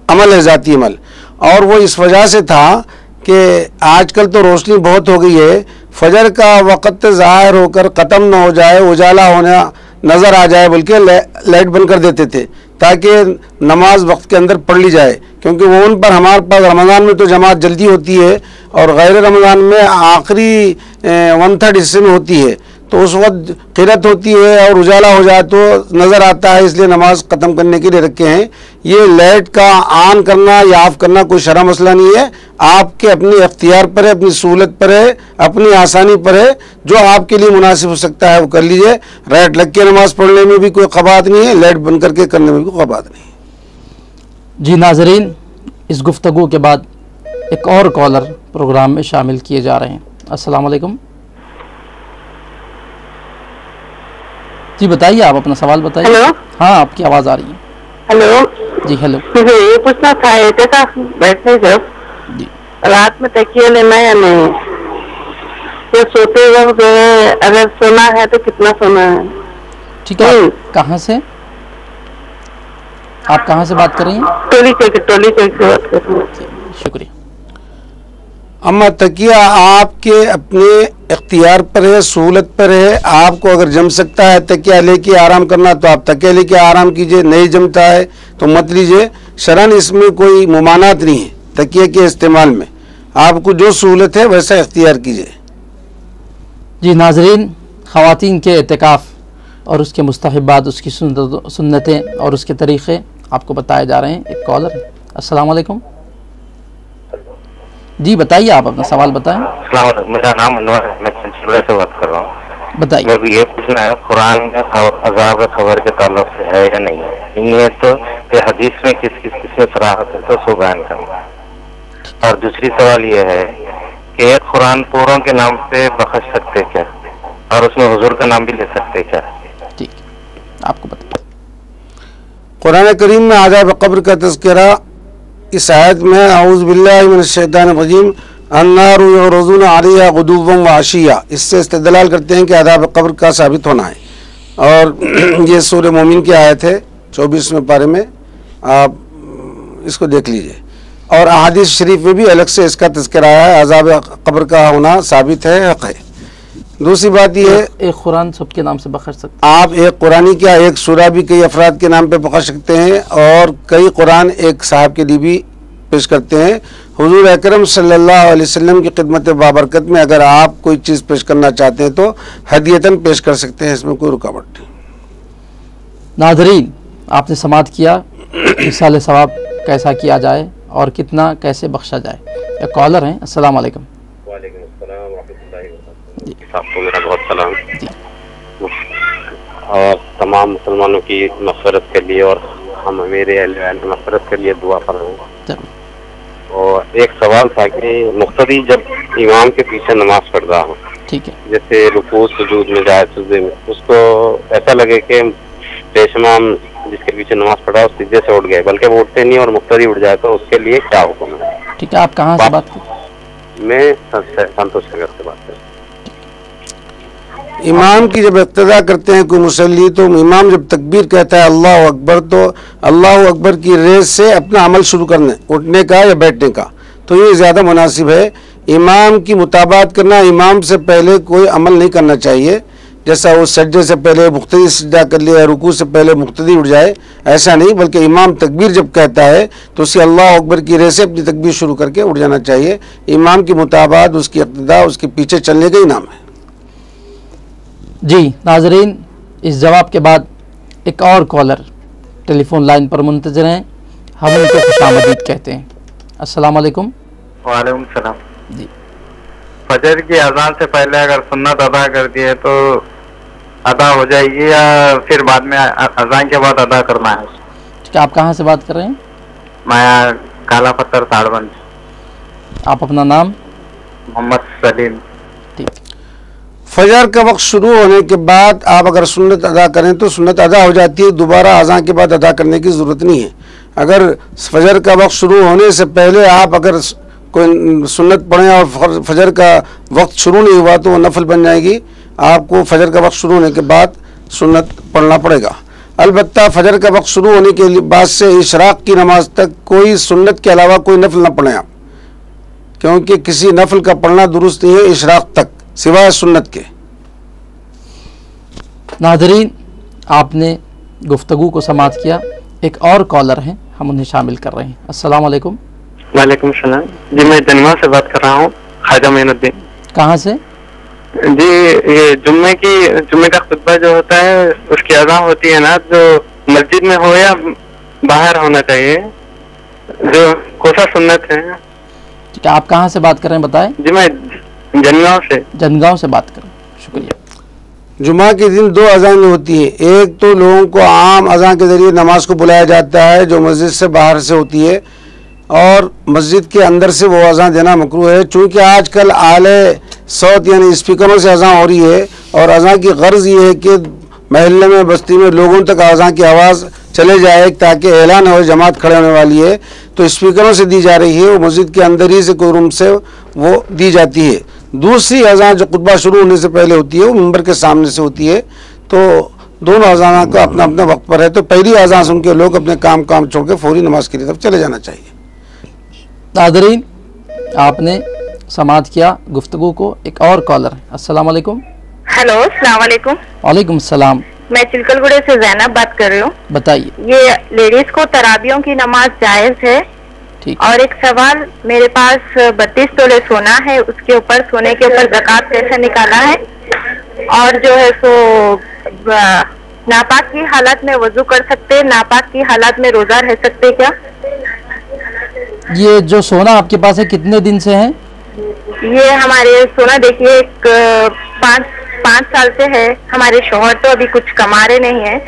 S2: अमल है, ज़ाती अमल। और वो इस वजह से था कि आजकल तो रोशनी बहुत हो गई है, फजर का वक़्त ज़ाहिर होकर ख़त्म ना हो जाए, उजाला होना नज़र आ जाए, बल्कि लाइट बंद कर देते थे ताकि नमाज वक्त के अंदर पढ़ ली जाए। क्योंकि वो उन पर हमारे पास रमज़ान में तो जमात जल्दी होती है और गैर रमज़ान में आखिरी 1/3 हिस्से में होती है, तो उस वक्त क़िरत होती है और उजाला हो जाए तो नज़र आता है, इसलिए नमाज ख़त्म करने के लिए रखे हैं। ये लाइट का ऑन करना या ऑफ करना कोई शरअ मसला नहीं है, आपके अपने इख्तियार पर है, अपनी सहूलत पर है, अपनी आसानी पर है। जो आपके लिए मुनासिब हो सकता है वो कर लीजिए। लाइट लग के नमाज पढ़ने में भी कोई क़बात नहीं है, लाइट बंद करके करने में भी कोई क़बात नहीं है।
S3: जी नाज़रीन, इस गुफ्तगू के बाद एक और कॉलर प्रोग्राम में शामिल किए जा रहे हैं। अस्सलाम वालेकुम। जी बताइए, आप अपना सवाल बताइए।
S8: हेलो।
S3: हाँ, आपकी आवाज़ आ रही है।
S8: हेलो
S3: जी हेलो।
S8: मुझे ये पूछना था, एहतिकाफ बैठने जब रात में तकिया लेना या नहीं, तो सोते वक्त जो है अगर सोना है तो कितना सोना है?
S3: ठीक है, कहाँ से आप कहाँ से बात कर रही हैं?
S8: टोली से बात कर रही हैं।
S3: शुक्रिया।
S2: अम्मा तकिया आपके अपने इख्तियार पर है, सहूलत पर है। आपको अगर जम सकता है तकिया लेके आराम करना तो आप तकिया लेके आराम कीजिए, नहीं जमता है तो मत लीजिए। शरन इसमें कोई मुमानात नहीं है तकिया के इस्तेमाल में, आपको जो सहूलत है वैसा इख्तियार कीजिए।
S3: जी नाज़रीन, ख़वातीन के एहतिकाफ़ और उसके मुस्तहब्बात, उसकी सुन्नतें और उसके तरीक़े आपको बताए जा रहे हैं। एक कॉलर है। अस्सलाम वालेकुम। जी बताइए, आप अपना सवाल बताएं।
S6: मेरा नाम अनवर है, मैं चंचला से बात कर रहा हूँ।
S3: बताइए।
S6: मैं भी ये पूछना है, कुरान में अज़ाब खबर के ताल्लुक से है या नहीं है? नहीं है तो फिर हदीस में किस में सराहत है तो उसको बयान करना। और दूसरी सवाल ये है कि एक कुरान पूरों के नाम पे बख्श सकते क्या, और उसमें हुजूर का नाम भी ले सकते क्या?
S3: ठीक, आपको बता।
S2: कुरान करीम में आज़ाब कब्र का तज़किरा इस आयत में औज़ु बिल्लाहि मिनश शैतानिर रजीम अन्नारु युरज़ूना अलैहा गुदुव्वन व अशिया, इससे इस्तिदलाल करते हैं कि आज़ाब कब्र का साबित होना है। और ये सूरह मोमिन की आयत है 24वें पारे में, आप इसको देख लीजिए। और अहादीस शरीफ में भी अलग से इसका तज़किरा है, आज़ाब कब्र का होना साबित है, हक़ है। दूसरी बात यह है,
S3: एक कुरान सबके नाम से बख्श सकते
S2: आप एक कुरानी क्या एक सूरा भी कई अफराद के नाम पे बख्श सकते हैं, और कई कुरान एक साहब के लिए भी पेश करते हैं। हुजूर अकरम सल्लल्लाहु अलैहि वसल्लम की खिदमत बाबरकत में अगर आप कोई चीज़ पेश करना चाहते हैं तो हदियतन पेश कर सकते हैं, इसमें कोई रुकावट नहीं।
S3: नाज़रीन, आपने समाअत किया इसाले सवाब कैसा किया जाए और कितना कैसे बख्शा जाए। एक कॉलर हैं, अस्सलाम वालेकुम।
S11: वालेकुम अस्सलाम व रहमतुल्लाहि व बरकातहू। आपको मेरा बहुत सलाम और तमाम मुसलमानों की मग़फ़िरत के लिए और हम मेरे अहल की मग़फ़िरत के लिए दुआ कर रहे हैं। और एक सवाल था कि मुक़्तदी जब इमाम के पीछे नमाज पढ़ रहा हो,
S3: ठीक है,
S11: जैसे रुकू सुजूद में जाए, सुजदे में, उसको ऐसा लगे कि पेश इमाम जिसके पीछे नमाज पढ़ा उस सिजदे से उठ गए, बल्कि वो उठते नहीं और मुक़्तदी उठ जाए, तो उसके लिए क्या हुक्म है?
S3: ठीक है, आप कहाँ से बात कर?
S11: मैं संतोष नगर से बात कर रहा हूँ।
S2: इमाम की जब इक्तदा करते हैं कोई मुसल्ली, तो इमाम जब तकबीर कहता है अल्लाह अकबर, तो अल्लाह अकबर की रेस से अपना अमल शुरू करने, उठने का या बैठने का, तो ये ज़्यादा मुनासिब है। इमाम की मुताबात करना, इमाम से पहले कोई अमल नहीं करना चाहिए। जैसा वो सज्जे से पहले मुख्तदी सज्जा कर लिया, रुकू से पहले मुख्तदी उठ जाए, ऐसा नहीं, बल्कि इमाम तकबीर जब कहता है तो उसे अल्लाह अकबर की रेस से अपनी तकबीर शुरू करके उठ जाना चाहिए। इमाम की मुताबात, उसकी इक्तदा, उसके पीछे चलने का ही नाम है।
S3: जी नाजरीन, इस जवाब के बाद एक और कॉलर टेलीफोन लाइन पर मुंतज़िर हैं, हम उनको खुशामदीद कहते हैं। अस्सलाम वालेकुम।
S10: वालेकुम सलाम
S3: जी।
S10: फजर की अजान से पहले अगर सुन्नत अदा कर दी है तो अदा हो जाएगी या फिर बाद में अजान के बाद अदा करना है?
S3: ठीक है, आप कहाँ से बात कर रहे हैं?
S10: मैं काला पत्थर ताड़बंद।
S3: आप अपना नाम?
S10: मोहम्मद सलीम।
S3: ठीक।
S2: फजर का वक्त शुरू होने के बाद आप अगर सुन्नत अदा करें तो सुन्नत अदा हो जाती है, दोबारा अज़ान के बाद अदा करने की ज़रूरत नहीं है। अगर फजर का वक्त शुरू होने से पहले आप अगर कोई सुन्नत पढ़ें और फजर का वक्त शुरू नहीं हुआ तो वो नफल बन जाएगी। आपको फजर का वक्त शुरू होने के बाद सुन्नत पढ़ना पड़ेगा। अलबत्ता फजर का वक्त शुरू होने के बाद से इशराक की नमाज तक कोई सुन्नत के अलावा कोई नफल ना पढ़ें आप, क्योंकि किसी नफल का पढ़ना दुरुस्त नहीं है इशराक तक सिवाय सुन्नत के।
S3: नाज़रीन, आपने गुफ्तगू को समाअत किया। एक और कॉलर हैं, हम उन्हें शामिल कर रहे हैं। अस्सलाम वालेकुम।
S12: वालेकुम सलाम जी, मैं जनवा से बात कर रहा हूँ, ख्वाजा मोइनुद्दीन।
S3: कहाँ से?
S12: जी, ये जुम्मे का खुतबा जो होता है उसकी अज़ान होती है ना, जो मस्जिद में हो या बाहर होना चाहिए, जो कोसा सुन्नत है।
S3: ठीक है, आप कहाँ से बात कर रहे हैं बताएं?
S12: जी, मैं जनगांव से।
S3: जनगांव से बात कर रहे हैं, शुक्रिया।
S2: जुमा के दिन दो अजान होती है, एक तो लोगों को आम अजान के ज़रिए नमाज को बुलाया जाता है जो मस्जिद से बाहर से होती है, और मस्जिद के अंदर से वो अजान देना मकरूह है। चूँकि आजकल आले सौत यानी स्पीकरों से अजान हो रही है, और अजान की गर्ज ये है कि महल्ले में बस्ती में लोगों तक अजान की आवाज़ चले जाए ताकि ऐलान हो जमात खड़े होने वाली है, तो स्पीकरों से दी जा रही है, वो मस्जिद के अंदर ही से कोई रूम से वो दी जाती है। दूसरी अजान जो खुतबा शुरू होने से पहले होती है वो मिंबर के सामने से होती है। तो दोनों अजान का अपना अपना वक्त पर है, तो पहली अजान सुन के लोग अपने काम छोड़ के फौरी नमाज की तरफ चले जाना चाहिए।
S3: नाज़रीन, आपने समाअत किया गुफ्तगू को। एक और कॉलर है। अस्सलाम वालेकुम।
S8: हेलो, अस्सलाम वालेकुम।
S3: वालेकुम सलाम।
S8: मैं चिलकलगुड़े से जैनब बात कर रही हूँ।
S3: बताइए।
S8: ये लेडीज को तराबियों की नमाज जायज है?
S3: ठीक।
S8: और एक सवाल, मेरे पास 32 तोले सोना है, उसके ऊपर सोने के ऊपर ज़कात कैसे निकाला है? और जो है सो नापाक की हालत में वजू कर सकते, नापाक की हालत में रोजा रह सकते क्या?
S3: ये जो सोना आपके पास है कितने दिन से है?
S8: ये हमारे सोना देखिए एक 5 साल से है। हमारे शौहर तो अभी कुछ कमा रहे नहीं है।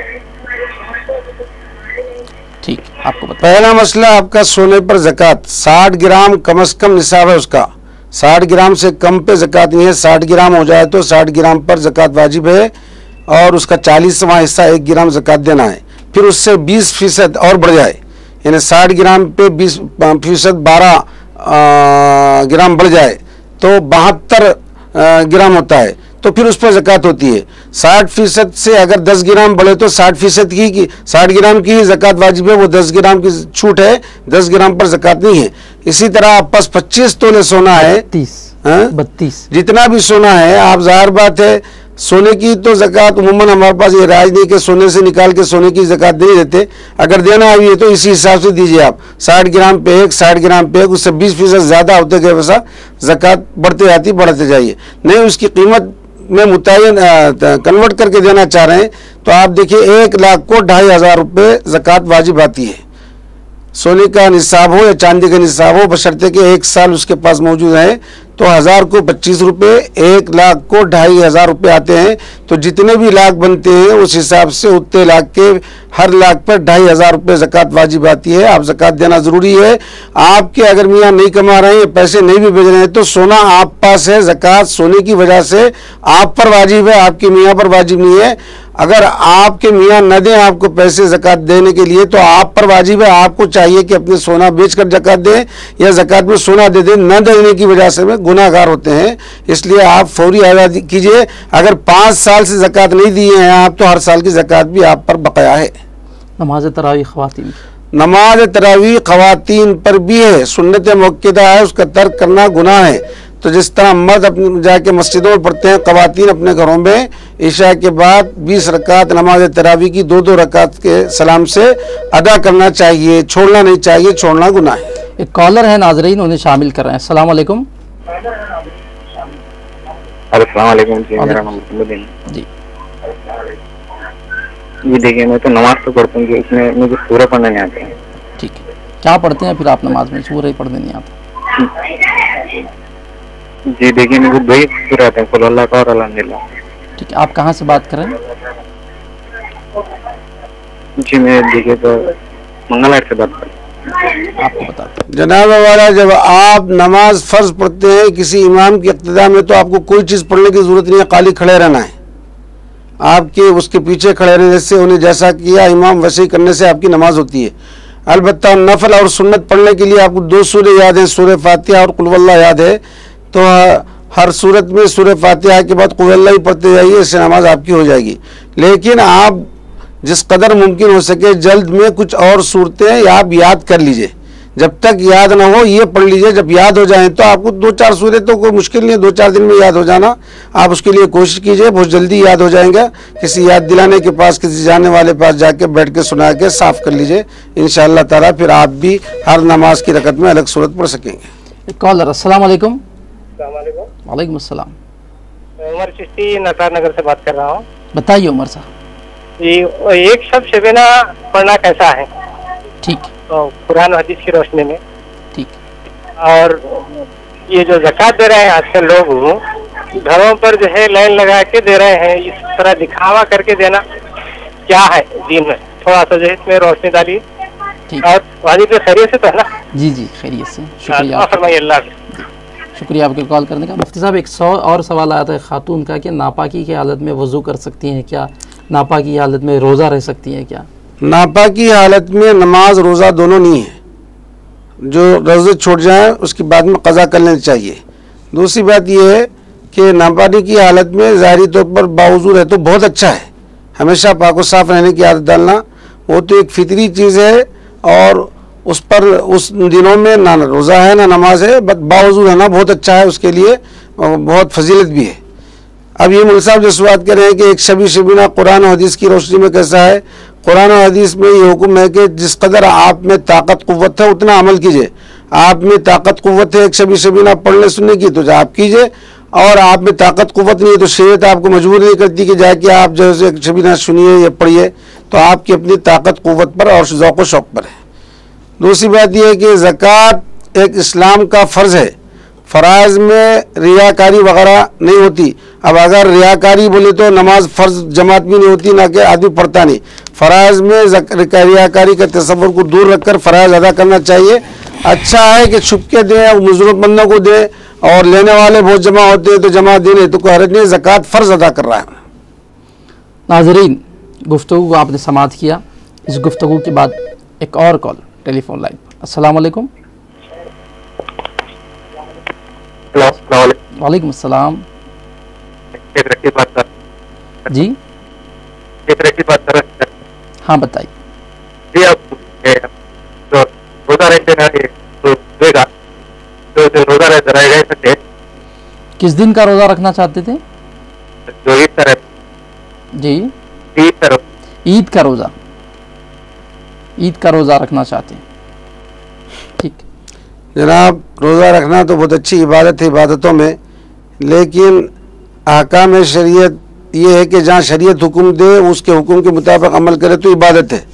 S3: ठीक, आपको बता।
S2: पहला मसला आपका सोने पर ज़कात 60 ग्राम कम से कम निसाब है उसका। 60 ग्राम से कम पे ज़कात नहीं है। 60 ग्राम हो जाए तो 60 ग्राम पर ज़कात वाजिब है, और उसका 40वां हिस्सा 1 ग्राम ज़कात देना है। फिर उससे 20% और बढ़ जाए, यानी 60 ग्राम पे 20% 12 ग्राम बढ़ जाए तो 72 ग्राम होता है, तो फिर उस पर ज़कात होती है। 60% से अगर 10 ग्राम बढ़े तो 60% की 60 ग्राम की ज़कात वाजिब है, वो 10 ग्राम की छूट है, 10 ग्राम पर ज़कात नहीं है। इसी तरह आप पास 25 तोले सोना है,
S3: 32
S2: जितना भी सोना है, आप ज़ाहिर बात है सोने की तो ज़कात उमूमन हमारे पास ये राज नहीं कि सोने से निकाल के सोने की ज़कात नहीं देते। अगर देना भी है तो इसी हिसाब से दीजिए आप, 60 ग्राम पे एक, 60 ग्राम पे एक, उससे 20% ज़्यादा होते गए वैसा ज़कात बढ़ते जाती, बढ़ते जाइए। नहीं उसकी कीमत में मुतय्यन कन्वर्ट करके देना चाह रहे हैं तो आप देखिए 1 लाख को 2500 रुपये ज़कात वाजिब आती है। सोने का निसाब हो या चांदी का निसाब हो, बशर्ते कि 1 साल उसके पास मौजूद है तो 1000 को 25 रुपये, 1 लाख को 2500 रुपये आते हैं। तो जितने भी लाख बनते हैं उस हिसाब से उतने लाख के हर लाख पर 2500 रुपये ज़कात वाजिब आती है। आप ज़कात देना ज़रूरी है। आपके अगर मियाँ नहीं कमा रहे हैं, पैसे नहीं भी भेज रहे हैं तो सोना आप पास है, ज़कात सोने की वजह से आप पर वाजिब है, आपके मियाँ पर वाजिब नहीं है। अगर आपके मियाँ न दें आपको पैसे ज़कात देने के लिए तो आप पर वाजिब है, आपको चाहिए कि अपने सोना बेचकर ज़कात दें या ज़कात में सोना दे दें। न देने की वजह से में गुनाहगार होते हैं, इसलिए आप फौरी अदा कीजिए। अगर 5 साल से ज़कात नहीं दिए हैं आप तो हर साल की ज़कात भी आप पर बकाया है।
S3: नमाज तरावी ख़वातीन,
S2: नमाज तरावी ख़वातीन पर भी है, सुन्नत मुक्कदा है, उसका तर्क करना गुनाह है। तो जिस तरह मर्द अपने जाके मस्जिदों में पढ़ते हैं, ख़वातीन अपने घरों में इशा के बाद 20 रकात नमाज तरावी की 2-2 रकात के सलाम से अदा करना चाहिए, छोड़ना नहीं चाहिए, छोड़ना गुनाह है।
S3: एक कॉलर है नाजरीन, उन्हें शामिल कर रहे हैं। अस्सलाम वालेकुम।
S13: अस्सलाम वालेकुम जी, मेरा नाम मुहम्मद
S3: जी।
S13: जी देखिए, मैं तो नमाज तो पढ़ता हूँ, उसमें मुझे सूरह पढ़ना नहीं आते हैं।
S3: ठीक है, क्या पढ़ते हैं फिर आप नमाज में? सूरह ही पढ़ने नहीं आता?
S13: जी देखिए, मुझे 2 ही सूरह आते हैं, कुल अल्लाह का और अल्हम्दुलिल्लाह।
S3: ठीक है, आप कहाँ से बात कर रहे हैं?
S13: जी मैं देखिए तो मंगलहाट से बात कर रहा हूँ।
S3: आपको बताते हैं
S2: जनाब वाला, जब आप नमाज फ़र्ज पढ़ते हैं किसी इमाम की इक़्तिदा में तो आपको कोई चीज़ पढ़ने की ज़रूरत नहीं है, खाली खड़े रहना है। आपके उसके पीछे खड़े रहने से, उन्हें जैसा किया इमाम वैसे ही करने से आपकी नमाज होती है। अलबत्ता नफल और सुन्नत पढ़ने के लिए आपको 2 सूरह याद हैं, सूरह फातिहा और कुल वल्लाह याद है। तो हर सूरत में सूरह फातिहा के बाद कुल वल्लाह ही पढ़ते जाइए, इससे नमाज आपकी हो जाएगी। लेकिन आप जिस कदर मुमकिन हो सके जल्द में कुछ और सूरतें आप याद कर लीजिए। जब तक याद ना हो ये पढ़ लीजिए, जब याद हो जाए तो आपको 2-4 सूरत तो कोई मुश्किल नहीं है, 2-4 दिन में याद हो जाना। आप उसके लिए कोशिश कीजिए, बहुत जल्दी याद हो जाएंगे। किसी याद दिलाने के पास, किसी जाने वाले पास जाके बैठ के सुना के साफ़ कर लीजिए, इंशाअल्लाह ताला फिर आप भी हर नमाज की रकत में अलग सूरत पढ़ सकेंगे।
S3: कॉलर, अस्सलाम वालेकुम।
S14: वालेकुम
S3: अस्सलाम।
S14: उमर चिश्ती नसार नगर से बात कर रहा हूँ।
S3: बताइए उमर साहब।
S14: एक शब शबेना पढ़ना कैसा है?
S3: ठीक,
S14: तो कुरान हदीस की रोशनी में।
S3: ठीक।
S14: और ये जो ज़कात दे रहे हैं आजकल लोग, घरों पर जो है लाइन लगा के दे रहे हैं, इस तरह दिखावा करके देना क्या है दीन में? थोड़ा सा जो है इसमें रोशनी डालिए। और वाजिब खैरियत से तो है ना?
S3: जी जी, खैरियत से, शुक्रिया।
S14: अल्लाह
S3: शुक्रिया आपके कॉल करने का। मुफ्ती साहब, एक और सवाल आया था खातून का कि नापाकी की हालत में वज़ू कर सकती हैं क्या? नापाकी की हालत में रोज़ा रह सकती हैं क्या?
S2: नापाकी हालत में नमाज रोज़ा दोनों नहीं है। जो रोज़े छूट जाए उसके बाद में क़ज़ा कर लेनी चाहिए। दूसरी बात यह है कि नापाकी की हालत में ज़ाहिरी तौर पर बावजूद है तो बहुत अच्छा है। हमेशा पाक साफ़ रहने की आदत डालना वो तो एक फितरी चीज़ है, और उस पर उस दिनों में ना रोज़ा है ना नमाज है, बट बावजूद रहना बहुत अच्छा है, उसके लिए बहुत फजीलत भी है। अब ये मुल्क साहब जो बात कर रहे हैं कि एक शबी शबीना कुरान और हदीस की रोशनी में कैसा है, कुरान और हदीस में ये हुक्म है कि जिस कदर आप में ताकत कुव्वत है उतना अमल कीजिए। आप में ताकत कुव्वत है एक शबी शबीना पढ़ने सुनने की तो आप कीजिए, और आप में ताकत कुव्वत नहीं है तो शरीयत आपको मजबूर नहीं करती कि जाके आप जैसे एक शबीना सुनिए या पढ़िए, तो आपकी अपनी ताकत कुव्वत पर और ज़ौक़ व शौक़ पर है। दूसरी बात यह है कि ज़कात एक इस्लाम का फ़र्ज़ है, फ़राइज़ में रियाकारी वगैरह नहीं होती। अब अगर रियाकारी बोले तो नमाज फ़र्ज़ जमात भी नहीं होती, ना कि आदमी पढ़ता नहीं। फ़राइज़ में रियाकारी का तसव्वुर को दूर रखकर फ़राइज़ अदा करना चाहिए। अच्छा है कि छुप के दें, ज़रूरतमंदों को दें, और लेने वाले बहुत जमा होते हैं तो जमा देने तो कोई हर्ज नहीं, ज़कात फ़र्ज़ अदा कर रहा है।
S3: नाज़रीन, गुफ्तगू को आपने समाअत किया। इस गुफ्तगू के बाद एक और कॉल टेलीफोन लाइन पर। अस्सलाम वालेकुम। वालेकुम अस्सलाम। जी हाँ बताइए।
S13: जी आप रोजा रहते तो रोजा रह सकते हैं।
S3: किस दिन का रोज़ा रखना चाहते थे?
S10: जो ईद का
S3: जी,
S10: ईद का रोजा,
S3: ईद का रोज़ा रखना चाहते हैं। ठीक
S2: जनाब, रोज़ा रखना तो बहुत अच्छी इबादत है इबादतों में, लेकिन अहकाम शरीयत ये है कि जहाँ शरीयत हुक्म दे उसके हुक्म के मुताबिक अमल करे तो इबादत है,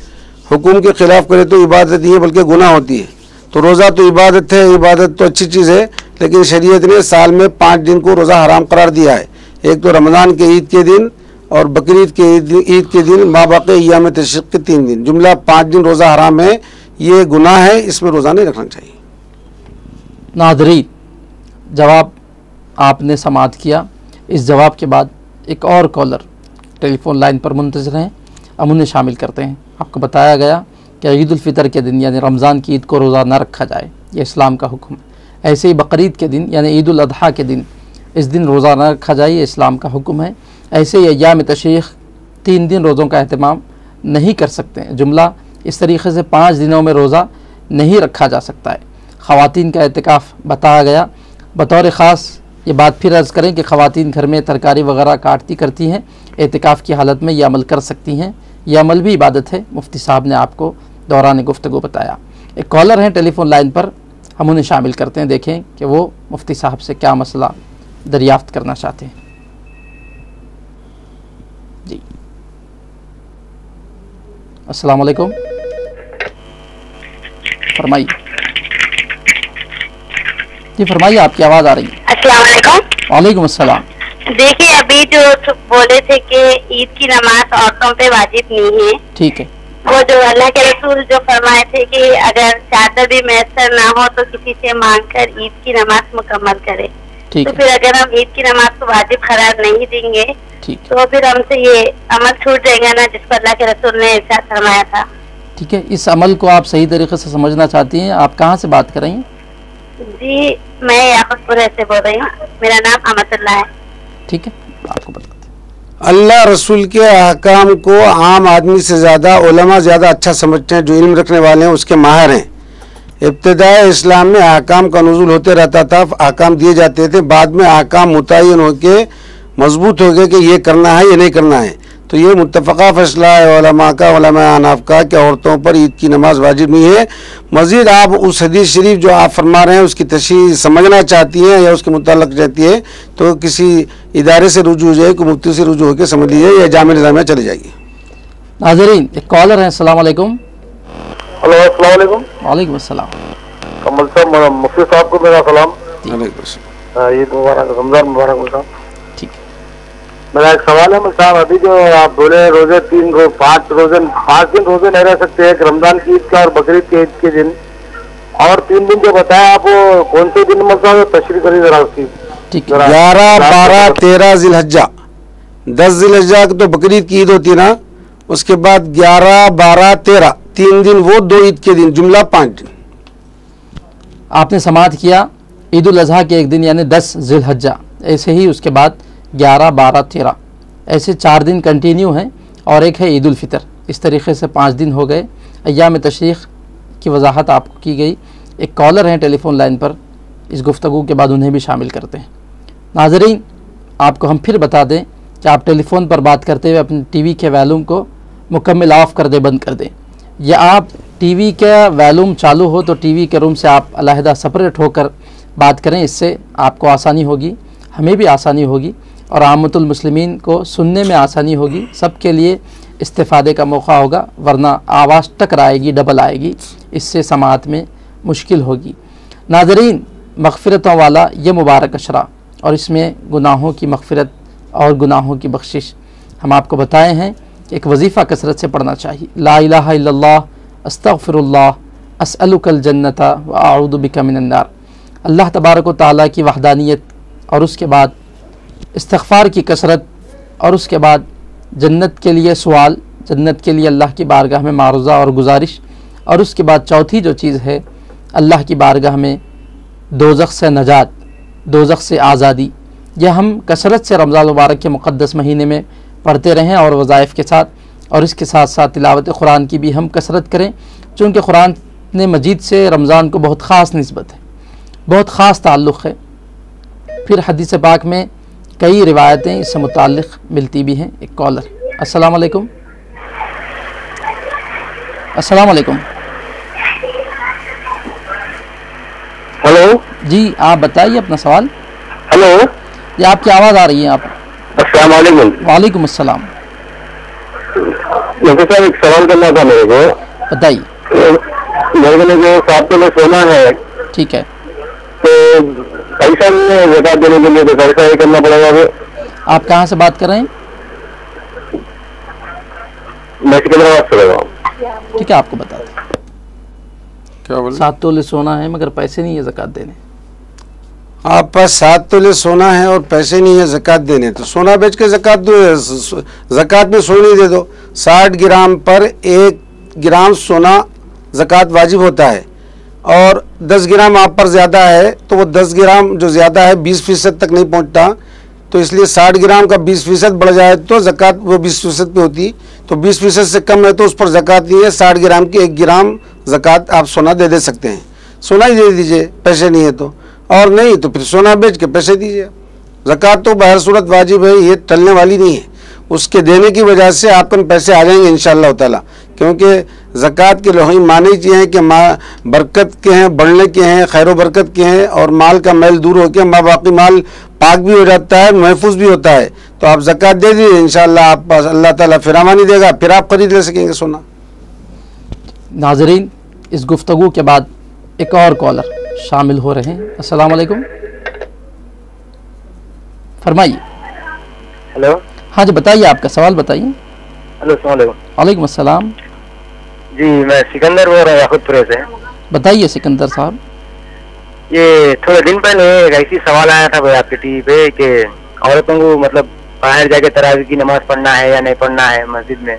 S2: हुक्म के ख़िलाफ़ करे तो इबादत नहीं है बल्कि गुनाह होती है। तो रोज़ा तो इबादत है, इबादत तो अच्छी चीज़ है, लेकिन शरीयत ने साल में 5 दिन को रोज़ा हराम करार दिया है। एक तो रमज़ान के ईद के दिन और बकरीद के ईद के दिन, माबाक़ अय्याम तशरीक़ के 3 दिन, जुमला 5 दिन रोज़ा हराम है, ये गुनाह है, इसमें रोज़ा नहीं रखना चाहिए।
S3: नाज़रीन, जवाब आपने समाअत किया। इस जवाब के बाद एक और कॉलर टेलीफोन लाइन पर मुंतज़िर हैं, हम उन्हें शामिल करते हैं। आपको बताया गया कि ईद उल फितर के दिन यानी रमज़ान की ईद को रोज़ा न रखा जाए, ये इस्लाम का हुक्म है। ऐसे ही बकरीद के दिन यानी ईद उल अज़हा के दिन, इस दिन रोज़ा न रखा जाए, ये इस्लाम का हुक्म है। ऐसे ही अय्याम तशरीक़ 3 दिन रोज़ों का अहतमाम नहीं कर सकते हैं। जुमला इस तरीक़े से 5 दिनों में रोज़ा नहीं रखा जा सकता है। ख़वातीन का एतिकाफ़ बताया गया। बतौर ख़ास ये बात फिर अर्ज़ करें कि ख़वातीन घर में तरकारी वगैरह काटती करती हैं, एतिकाफ़ की हालत में ये अमल कर सकती हैं। यह अमल भी इबादत है, मुफ्ती साहब ने आपको दौरान गुफ्तगू बताया। एक कॉलर हैं टेलीफोन लाइन पर, हम उन्हें शामिल करते हैं, देखें कि वो मुफ्ती साहब से क्या मसला दरियाफ्त करना चाहते हैं। जी, अस्सलाम वालेकुम, फरमाइए। जी फरमाइए, आपकी आवाज़ आ रही है।
S8: अस्सलाम वालेकुम।
S3: वालेकुम अस्सलाम।
S8: देखिए, अभी जो बोले थे कि ईद की नमाज औरतों पे वाजिब नहीं है,
S3: ठीक है,
S8: वो जो अल्लाह के रसूल जो फरमाए थे कि अगर चादर भी मैसर ना हो तो किसी से मांगकर ईद की नमाज मुकम्मल करे। तो फिर अगर हम ईद की नमाज को वाजिब करार नहीं देंगे तो फिर हमसे ये अमल छूट जाएगा ना, जिस पर अल्लाह के रसूल ने इरशाद फरमाया था।
S3: ठीक है, इस अमल को आप सही तरीके से समझना चाहती हैं। आप कहाँ से बात कर रही हैं?
S8: जी, मैं याकूतपुर से बोल रही हूँ, मेरा नाम अमतुल्ला है।
S3: ठीक है, आपको बताते हैं।
S2: अल्लाह रसूल के अहकाम को आम आदमी से ज़्यादा उलमा ज़्यादा अच्छा समझते हैं, जो इल्म रखने वाले हैं उसके माहिर हैं। इब्तिदाए इस्लाम में अहकाम का नुज़ूल होते रहता था, अहकाम दिए जाते थे, बाद में अहकाम मुतय्यन होके मजबूत हो गए कि ये करना है ये नहीं करना है। तो ये मुत्तफ़क़ा फ़ैसला है उलमा का, उलमा अहनाफ़ का, कि औरतों पर ईद की नमाज वाजिब नहीं है। मज़ीद आप उस हदीस शरीफ जो आप फरमा रहे हैं उसकी तशरीह समझना चाहती हैं या उसके मुताल्लिक़ चाहती है तो किसी इदारे से रुजू हो जाए, कोई मुफ्ती से रुजू होकर समझ लीजिए या जामिया निज़ाम में चले जाइए।
S3: नाज़रीन, एक कॉलर हैं, अस्सलाम वालेकुम।
S15: हेलो, अस्सलाम वालेकुम।
S3: वालेकुम अस्सलाम।
S15: कमल साहब, मुफ्ती साहब को मेरा सलाम।
S2: ईद
S15: मुबारक, रमज़ान मुबारक साहब।
S3: ठीक,
S15: मेरा एक सवाल है मुफ्ती साहब, अभी जो आप बोले रोजे 5 दिन रोजे नहीं रह सकते, एक रमजान की ईद का और बकरीद के ईद के दिन, और 3 दिन जो बताया आप वो कौन से दिन मतलब तशरीह करिए जरा उसकी।
S2: 11, 12, 13 ज़िलहज्जा, 10 ज़िलहज्जा तो बकरीद की ईद होती है ना, उसके बाद 11, 12, 13 3 दिन, वो 2 ईद के दिन, जुमला 5 दिन।
S3: आपने समाअत किया ईद उल अज़हा के एक दिन यानी 10 ज़िलहज्जा, ऐसे ही उसके बाद 11, 12, 13 ऐसे 4 दिन कंटिन्यू हैं, और एक है ईद उल फितर। इस तरीके से 5 दिन हो गए। अय्याम तशरीक़ की वजाहत आपको की गई। एक कॉलर हैं टेलीफोन लाइन पर, इस गुफ्तगू के बाद उन्हें भी शामिल करते हैं। नाज़रीन, आपको हम फिर बता दें कि आप टेलीफोन पर बात करते हुए अपने टीवी के वॉल्यूम को मुकम्मल ऑफ़ कर दें, बंद कर दें, या आप टीवी का वॉल्यूम चालू हो तो टीवी के रूम से आप अलहदा सेपरेट होकर बात करें। इससे आपको आसानी होगी, हमें भी आसानी होगी, और आमतुल मुस्लिमीन को सुनने में आसानी होगी, सबके लिए इस्तिफ़ादे का मौका होगा, वरना आवाज़ टकराएगी, डबल आएगी, इससे समाअत में मुश्किल होगी। नाज़रीन, मग़फ़िरतों वाला ये मुबारक अशरा, और इसमें गुनाहों की मग़फ़िरत और गुनाहों की बख्शिश हम आपको बताए हैं। एक वजीफ़ा कसरत से पढ़ना चाहिए, ला इलाहा इल्लल्लाह अस्तग़फ़िरुल्लाह अस्अलुकल जन्नता व अऊज़ु बिका मिनन नार। अल्लाह तबारक व तआला की वहदानियत, और उसके बाद इस्तिग़फ़ार की कसरत, और उसके बाद जन्नत के लिए सवाल, जन्नत के लिए अल्लाह की बारगाह में मारुज़ा और गुजारिश, और उसके बाद चौथी जो चीज़ है अल्लाह की बारगाह में दोज़ख से नजात, दोज़ख से आज़ादी। यह हम कसरत से रमज़ान मुबारक के मुक़द्दस महीने में पढ़ते रहें, और वज़ाइफ़ के साथ, और इसके साथ साथ तिलावत कुरान की भी हम कसरत करें, चूँकि कुरान ने मजीद से रमज़ान को बहुत ख़ास निस्बत है, बहुत ख़ास ताल्लुक़ है। फिर हदीस पाक में कई रिवायतें इससे मुताल्लिक़ मिलती भी हैं। एक कॉलर। अस्सलाम वालेकुम। अस्सलाम वालेकुम।
S15: हेलो
S3: जी, आप बताइए अपना सवाल।
S15: हेलो,
S3: ये आपकी आवाज़ आ रही है। आप।
S15: अस्सलाम वालेकुम।
S3: वालेकुम अस्सलाम।
S15: मुझे सर एक सवाल करना था मेरे को।
S3: बताइए।
S15: मेरे को जो 7 तोले सोना है,
S3: ठीक है,
S15: तो पैसा में ज़कात देने के लिए तो पैसा ही करना पड़ेगा। वो
S3: आप कहाँ से बात कर रहे हैं?
S15: मैं सिकंदराबाद से रहा हूँ।
S3: ठीक है, आपको बता दें।
S2: क्या बोले?
S3: 7 तोले सोना है मगर पैसे नहीं है ज़कात देने।
S2: आप पास 7 तोले सोना है और पैसे नहीं है ज़कात देने, तो सोना बेच के ज़कात दो, ज़कात में सोना ही दे दो। 60 ग्राम पर 1 ग्राम सोना ज़कात वाजिब होता है, और 10 ग्राम आप पर ज़्यादा है तो वो 10 ग्राम जो ज़्यादा है 20% तक नहीं पहुंचता, तो इसलिए 60 ग्राम का 20% बढ़ जाए तो ज़कात वो 20% पे होती, तो 20% से कम है तो उस पर ज़कात नहीं है। 60 ग्राम की 1 ग्राम ज़कात आप सोना दे सकते हैं, सोना ही दे दीजिए, पैसे नहीं है तो, और नहीं तो फिर सोना बेच के पैसे दीजिए। ज़कात तो बहर सूरत वाजिब है, ये टलने वाली नहीं है। उसके देने की वजह से आपके पैसे आ जाएंगे इंशाअल्लाह ताला, क्योंकि ज़कात के लोही माने ही हैं कि बरकत के हैं, बढ़ने के हैं, खैर बरकत के हैं, और माल का मैल दूर होकर बाकी माल पाक भी हो जाता है, महफूज भी होता है। तो आप ज़कात दे दीजिए, इंशाअल्लाह आप अल्लाह ताला फिरामानी देगा, फिर आप खरीद ले सकेंगे सोना।
S3: नाज़रीन, इस गुफ्तगू के बाद एक और कॉलर शामिल हो रहे हैं। अस्सलाम वालेकुम, फरमाइए।
S16: हेलो।
S3: हाँ जी, बताइए, आपका सवाल बताइए।
S16: हेलो, अस्सलाम वालेकुम।
S3: वालेकुम अस्सलाम।
S16: जी, मैं सिकंदर बोल रहा हूँ याकूतपुरे से।
S3: बताइए सिकंदर साहब।
S16: ये थोड़े दिन पहले एक ऐसी सवाल आया था भाई आपके टीवी पे कि औरतों को मतलब बाहर जाके तरावी की नमाज पढ़ना है या नहीं पढ़ना है मस्जिद में,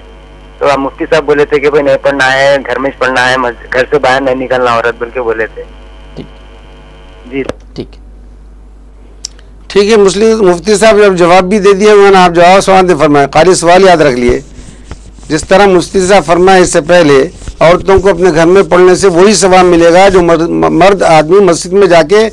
S16: तो आप मुफ्ती साहब बोले थे कि भाई नहीं पढ़ना है, घर में पढ़ना है, घर से बाहर नहीं निकलना औरत बोल के बोले थे। जी
S3: ठीक
S2: है। मुफ्ती साहब जब जवाब भी दे दिया उन्होंने, आप जवाब सवाल दे फरमाए, खाली सवाल याद रख लिए। जिस तरह मुफ्ती साहब फरमाए इससे पहले, औरतों को अपने घर में पढ़ने से वही सवाब मिलेगा जो मर्द आदमी मस्जिद में जाके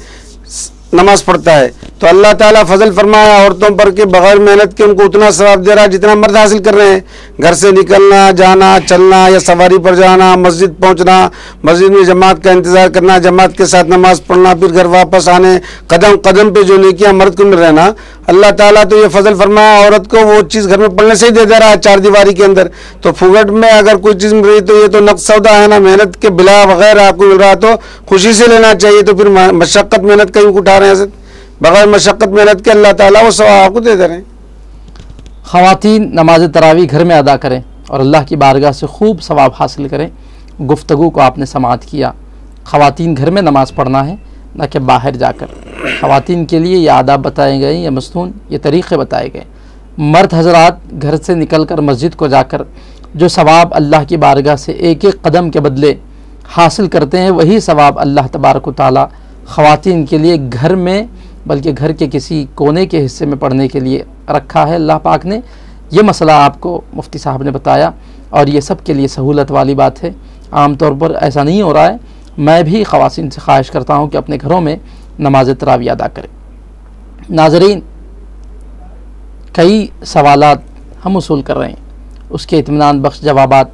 S2: नमाज पढ़ता है। तो अल्लाह ताला फजल फरमाया औरतों पर के बगैर मेहनत के उनको उतना सवाब दे रहा है जितना मर्द हासिल कर रहे हैं। घर से निकलना, जाना, चलना या सवारी पर जाना, मस्जिद पहुंचना, मस्जिद में जमात का इंतज़ार करना, जमात के साथ नमाज पढ़ना, फिर घर वापस आने, कदम कदम पे जो नेकियां मर्द को मिल रहे ना, अल्लाह ताला तो ये फजल फरमाया औरत को वो चीज़ घर में पढ़ने से ही दे रहा है, 4 दीवारी के अंदर। तो फुगट में अगर कोई चीज़ मिल रही तो ये तो नक्स सौदा है ना, मेहनत के बिला वगैरह आपको मिल रहा तो खुशी से लेना चाहिए। तो फिर मशक्क़त मेहनत कहीं उठा रहे हैं, बगैर मशक्क़त मेहनत के अल्लाह ताला वो सवाब आपको दे रहे हैं।
S3: ख़वातीन नमाज तरावी घर में अदा करें और अल्लाह की बारगाह से खूब सवाब हासिल करें। गुफ्तगू को आपने समाअत किया। ख़वातीन घर में नमाज पढ़ना है, न कि बाहर जाकर। ख़वातीन के लिए ये आदाब बताए गए, ये मस्तून, ये तरीक़े बताए गए। मर्द हज़रात घर से निकल कर मस्जिद को जाकर जो सवाब अल्लाह की बारगाह से एक एक कदम के बदले हासिल करते हैं, वही सवाब अल्लाह तबारक व तआला ख़वातीन के लिए घर में, बल्कि घर के किसी कोने के हिस्से में पढ़ने के लिए रखा है अल्लाह पाक ने। ये मसला आपको मुफ्ती साहब ने बताया और ये सब के लिए सहूलत वाली बात है। आम तौर पर ऐसा नहीं हो रहा है। मैं भी ख़वातीन से ख्वाहिश करता हूँ कि अपने घरों में नमाज तरावी अदा करें। नाज़रीन, कई सवालात हम वसूल कर रहे हैं, उसके इत्मीनान बख्श जवाबात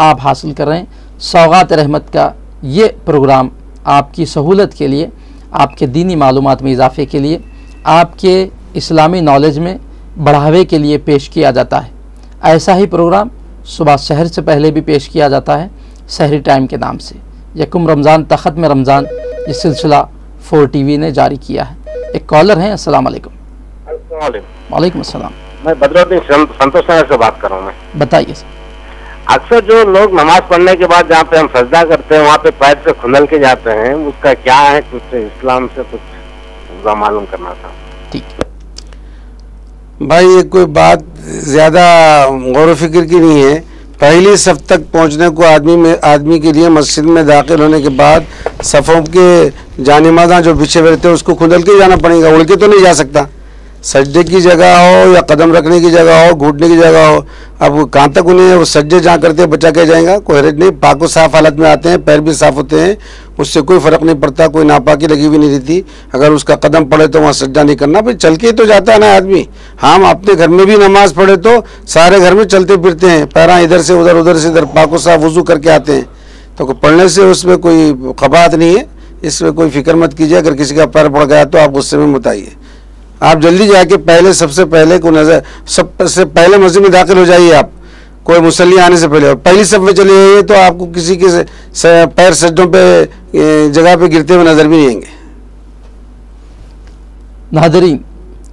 S3: आप हासिल कर रहे हैं। सौगात रहमत का ये प्रोग्राम आपकी सहूलत के लिए, आपके दीनी मालूमात में इजाफ़े के लिए, आपके इस्लामी नॉलेज में बढ़ावे के लिए पेश किया जाता है। ऐसा ही प्रोग्राम सुबह सहर से पहले भी पेश किया जाता है, सहरी टाइम के नाम से। यकुम रमज़ान तख़त में रमज़ान, ये सिलसिला 4 TV ने जारी किया है। एक कॉलर हैं। अस्सलाम वालेकुम। वालेकुम अस्सलाम।
S17: मैं बदरुद्दीन संतोष नगर से बात कर रहा हूँ। मैं बताइए।
S11: अक्सर जो लोग नमाज पढ़ने के बाद जहाँ पे हम सजदा करते हैं वहाँ पे पैर से खुनल के जाते हैं, उसका क्या है, कुछ इस्लाम से कुछ मालूम करना था।
S3: ठीक
S2: भाई, ये कोई बात ज़्यादा गौर फिक्र की नहीं है। पहली सफ तक पहुँचने को आदमी के लिए मस्जिद में दाखिल होने के बाद सफ़ों के जानिमाज़ां जो बिछे हुए रहते हैं उसको खुदल के जाना पड़ेगा, उड़ के तो नहीं जा सकता। सज्जे की जगह हो या कदम रखने की जगह हो, घुटने की जगह हो, अब कहाँ तक उन्हें वो सज्जे जहाँ करते हैं बचा के जाएगा, कोई हरज नहीं। पाक साफ हालत में आते हैं, पैर भी साफ होते हैं, उससे कोई फ़र्क नहीं पड़ता, कोई नापाकी लगी हुई नहीं रहती। अगर उसका कदम पड़े तो वहाँ सज्जा नहीं करना, भाई चल के तो जाता है ना आदमी। हम अपने घर में भी नमाज पढ़े तो सारे घर में चलते फिरते हैं, पैरा इधर से उधर से इधर, पाक साफ वज़ू करके आते हैं, तो पढ़ने से उसमें कोई ख़बात नहीं है, इसमें कोई फिक्र मत कीजिए। अगर किसी का पैर पड़ गया तो आप गुस्से में मत आइए, आप जल्दी जाके पहले सबसे पहले को नजर सबसे पहले मस्जिद में दाखिल हो जाइए। आप कोई मुसल्ली आने से पहले और पहली सब में चले जाइए तो आपको किसी के पैर सज्जों पे जगह पे गिरते हुए नजर भी नहीं आएंगे।
S3: नाज़रीन,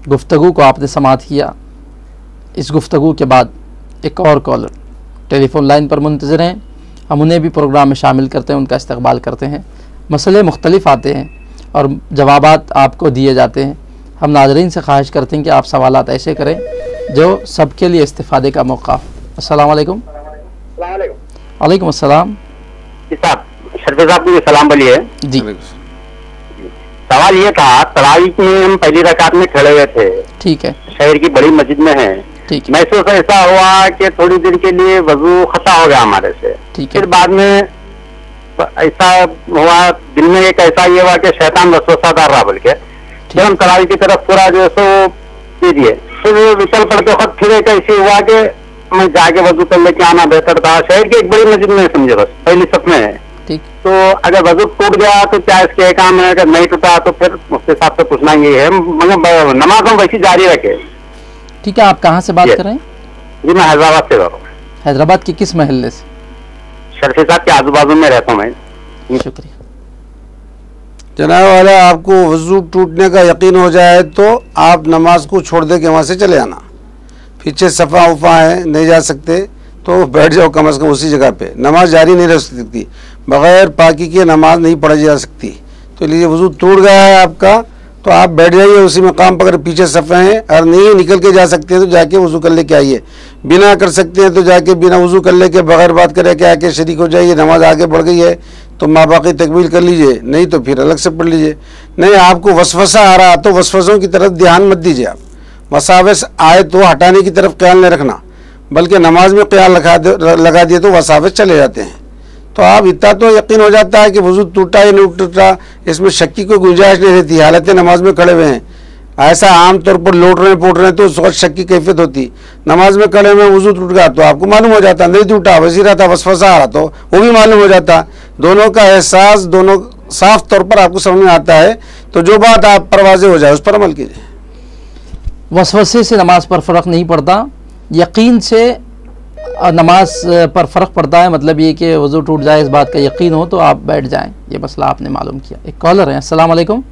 S3: गुफ्तगू को आपने समाअत किया। इस गुफ्तगू के बाद एक और कॉलर टेलीफोन लाइन पर मुंतज़िर हैं, हम उन्हें भी प्रोग्राम में शामिल करते हैं, उनका इस्तकबाल करते हैं। मसले मुख्तलिफ आते हैं और जवाबात आपको दिए जाते हैं। हम नाज़रीन से ख्वाहिश करते हैं कि आप सवालात ऐसे करें जो सबके लिए इस्तिफ़ादे का मौका हो। अस्सलाम वालेकुम। वालेकुम अस्सलाम।
S17: साहब शरफे साहब को सलाम बोलिए
S3: जी।
S17: सवाल ये था, तरावी में हम पहली रकात में खड़े हुए थे,
S3: ठीक है,
S17: शहर की बड़ी मस्जिद में है,
S3: ठीक।
S17: महसूस ऐसा हुआ कि थोड़ी देर के लिए वजू खता हो गया हमारे से,
S3: ठीक है।
S17: फिर बाद में ऐसा हुआ, दिल में एक ऐसा ये हुआ कि शैतान वसवसा डाल रहा, बोल के फिर हम तरावी की तरफ पूरा जो है सो दे दिए। फिर विकल पड़ते वक्त फिर एक ऐसे हुआ कि मैं जाके वजू कर लेके आना बेहतर था। शहर की एक बड़ी मस्जिद में समझे, बस पहली सब में है,
S3: ठीक।
S17: तो अगर वजू टूट गया तो क्या इसके काम है, अगर नहीं टूटा तो फिर उसके हिसाब से पूछना ये है, मगर नमाज हम वैसी जारी रखे।
S3: ठीक है, आप कहाँ से बात कर रहे हैं?
S17: जी मैं हैदराबाद से कर रहा हूँ।
S3: हैदराबाद के किस महल्ले से?
S17: शरफी साहब के आजू बाजू में रहता हूँ मैं।
S3: शुक्रिया।
S2: जनाब वाला, आपको वजू टूटने का यकीन हो जाए तो आप नमाज को छोड़ दे के वहाँ से चले आना। पीछे सफ़ा उफ़ा है, नहीं जा सकते तो बैठ जाओ कम से कम उसी जगह पे। नमाज जारी नहीं रह सकती, बग़ैर पाकी के नमाज नहीं पढ़ी जा सकती। तो लीजिए वजू टूट गया है आपका तो आप बैठ जाइए उसी मकाम पर। अगर पीछे सफ़े हैं और नहीं निकल के जा सकते हैं तो जाके वज़ू कर लेके आइए। बिना कर सकते हैं तो जाके बिना वज़ू कर लेके बग़ैर बात करे के आके शरीक हो जाइए। नमाज आगे बढ़ गई है तो माँ बाकी तकमील कर लीजिए, नहीं तो फिर अलग से पढ़ लीजिए। नहीं आपको वसवसा आ रहा तो वसवसों की तरफ ध्यान मत दीजिए। आप वसावस आए तो हटाने की तरफ ख्याल नहीं रखना, बल्कि नमाज में ख्याल लगा दिए तो वसावस चले जाते हैं। तो आप इतना तो यकीन हो जाता है कि वजू टूटा या नहीं टूटा, इसमें शक की कोई गुंजाइश नहीं रहती। हालत नमाज में खड़े हुए हैं, ऐसा आम तौर पर लौट रहे हैं पोट रहे हैं तो उस वक्त शक की कैफियत होती। नमाज में खड़े हुए वजू टूट गया तो आपको मालूम हो जाता, नहीं टूटा वैसी रहा था, वसवसा आ रहा तो वो भी मालूम हो जाता। दोनों का एहसास दोनों साफ तौर पर आपको समझ में आता है। तो जो बात आप पर वाज़ेह हो जाए उस पर अमल कीजिए।
S3: वसवसे से नमाज पर फ़र्क नहीं पड़ता, यकीन से नमाज पर फ़र्क पड़ता है। मतलब ये कि वज़ू टूट जाए इस बात का यकीन हो तो आप बैठ जाएं। ये मसला आपने मालूम किया। एक कॉलर है। अस्सलाम वालेकुम।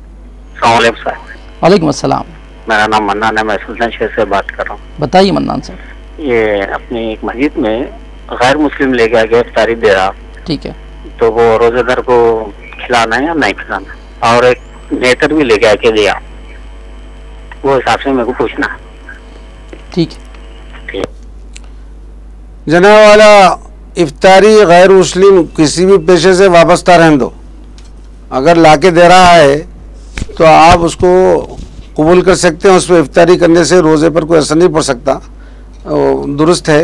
S3: वालेकुम अस्सलाम।
S17: मेरा नाम मन्नान है, मैं सुल्तान शहर से बात कर रहा हूँ।
S3: बताइए मन्नान साहब।
S17: ये अपनी एक मस्जिद में गैर मुस्लिम लेके आके इफ्तारी दे रहा,
S3: ठीक है,
S17: तो वो रोजेदार को खिलाना है या नहीं खिलाना, और एक नेतर भी लेके आके दिया, वो हिसाब से मेरे को पूछना है।
S3: ठीक है।
S2: जनाब वाला, इफ्तारी गैर मुस्लिम किसी भी पेशे से वाबस्ता रहने दो। अगर लाके दे रहा है तो आप उसको कबूल कर सकते हैं। उस पर इफ्तारी करने से रोज़े पर कोई असर नहीं पड़ सकता, दुरुस्त है।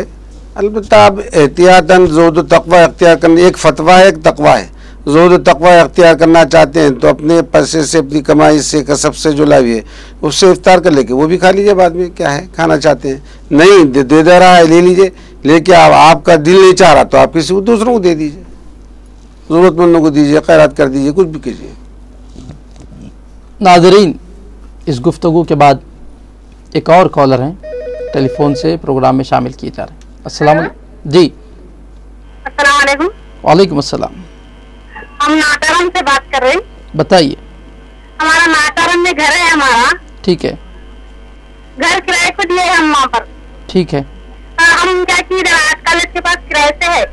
S2: अलबत्ता आप एहतियातन ज़ुहद तक़वा अख्तियार करने, एक फतवा है एक तक़वा है। ज़ुहद तक़वा अख्तियार करना चाहते हैं तो अपने पैसे से, अपनी कमाई से, कसब से जो लाइए उससे इफ्तार कर लेके वो भी खा लीजिए। बाद में क्या है, खाना चाहते हैं नहीं दे रहा है ले लीजिए, लेके आपका दिल नहीं चाह रहा तो आप किसी को दूसरों को दे दीजिए, ज़रूरतमंदों को दीजिए, खैरात कर दीजिए, कुछ भी कीजिए।
S3: नाज़रीन, इस गुफ्तगू के बाद एक और कॉलर हैं, टेलीफोन से प्रोग्राम में शामिल किए जा रहे हैं। अस्सलाम वालेकुम। जी
S8: अस्सलाम वालेकुम।
S3: वालेकुम अस्सलाम।
S8: हम नाटारम से बात कर रहे हैं।
S3: बताइए।
S8: हमारा नाटारम में घर है हमारा।
S3: ठीक है।
S8: घर किराए को दिए हम वहाँ पर।
S3: ठीक है।
S8: हम क्या कि राज कॉलेज के पास किराए से है।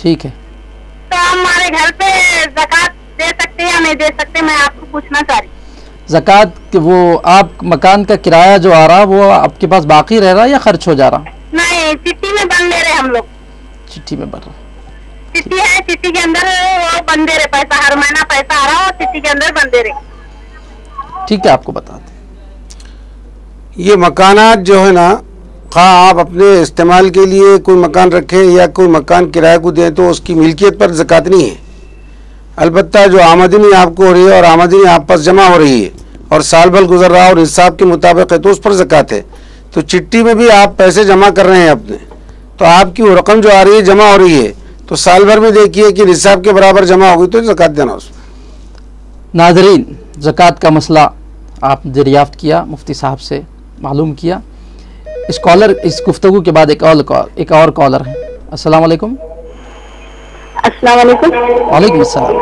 S3: ठीक है।
S8: तो हम हमारे घर पे ज़कात दे सकते हैं या नहीं दे सकते, मैं आपको पूछना चाह रही।
S3: ज़कात वो आप मकान का किराया जो आ रहा वो आपके पास बाकी रह रहा या खर्च हो जा रहा?
S8: नहीं, चिट्ठी में बन ले रहे हम लोग।
S3: चिट्ठी में बन रहा,
S8: चिट्ठी है, चिट्ठी के अंदर वो बन दे रहे पैसा, हर महीना पैसा आ रहा और चिट्ठी के अंदर बन दे रहे।
S3: ठीक है, आपको बताते।
S2: ये मकानात जो है ना, खा आप अपने इस्तेमाल के लिए कोई मकान रखें या कोई मकान किराए को दें तो उसकी मिल्कियत पर ज़कात नहीं है। अलबत्ता जो आमदनी आपको हो रही है और आमदनी आप पास जमा हो रही है और साल भर गुजर रहा और हिसाब के मुताबिक है तो उस पर ज़कात है। तो चिट्ठी में भी आप पैसे जमा कर रहे हैं अपने, तो आपकी वो रकम जो आ रही है जमा हो रही है, तो साल भर में देखिए कि निसाब के बराबर जमा होगी तो ज़कात देना उसमें।
S3: नाज़रीन, ज़कात का मसला आप दरियाफ्त किया, मुफ्ती साहब से मालूम किया। इस गुफ्तगू के बाद एक और कॉलर है। अस्सलाम वालेकुम।
S8: अस्सलाम वालेकुम।
S3: वालेकुम अस्सलाम।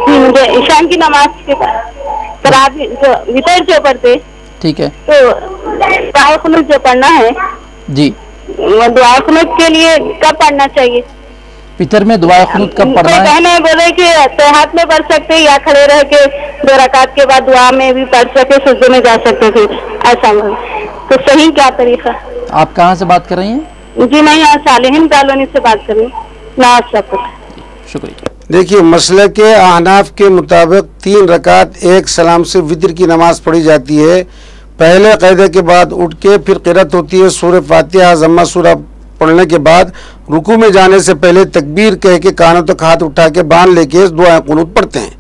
S8: जी, मुझे ईशान की नमाज के बाद जो वितर जो पढ़ते,
S3: ठीक है,
S8: तो दुआ खुनूत जो पढ़ना है
S3: जी,
S8: दुआ खुनूत के लिए कब पढ़ना चाहिए?
S3: वितर में दुआ खुनूत कब पढ़ना है?
S8: कहने बोले कि हाथ में पढ़ सकते या खड़े रह के 2 रकात के बाद दुआ में भी पढ़ सकते, सुजदे में जा सकते थे, ऐसा तो सही क्या तरीका?
S3: आप कहाँ से बात कर रही हैं?
S8: जी, मैं यहाँ सालेहिन कॉलोनी से बात कर रही हूँ।
S3: शुक्रिया।
S2: देखिए, मसले के अहनाफ के मुताबिक 3 रकात एक सलाम से वितर की नमाज पढ़ी जाती है। पहले क़ैदे के बाद उठ के फिर क़िरात होती है। सूरह फातिहा ज़म्मा सूरा पढ़ने के बाद रुकू में जाने से पहले तकबीर कह के कानों तक हाथ उठा के बांध लेके दुआ कुनूत पढ़ते हैं।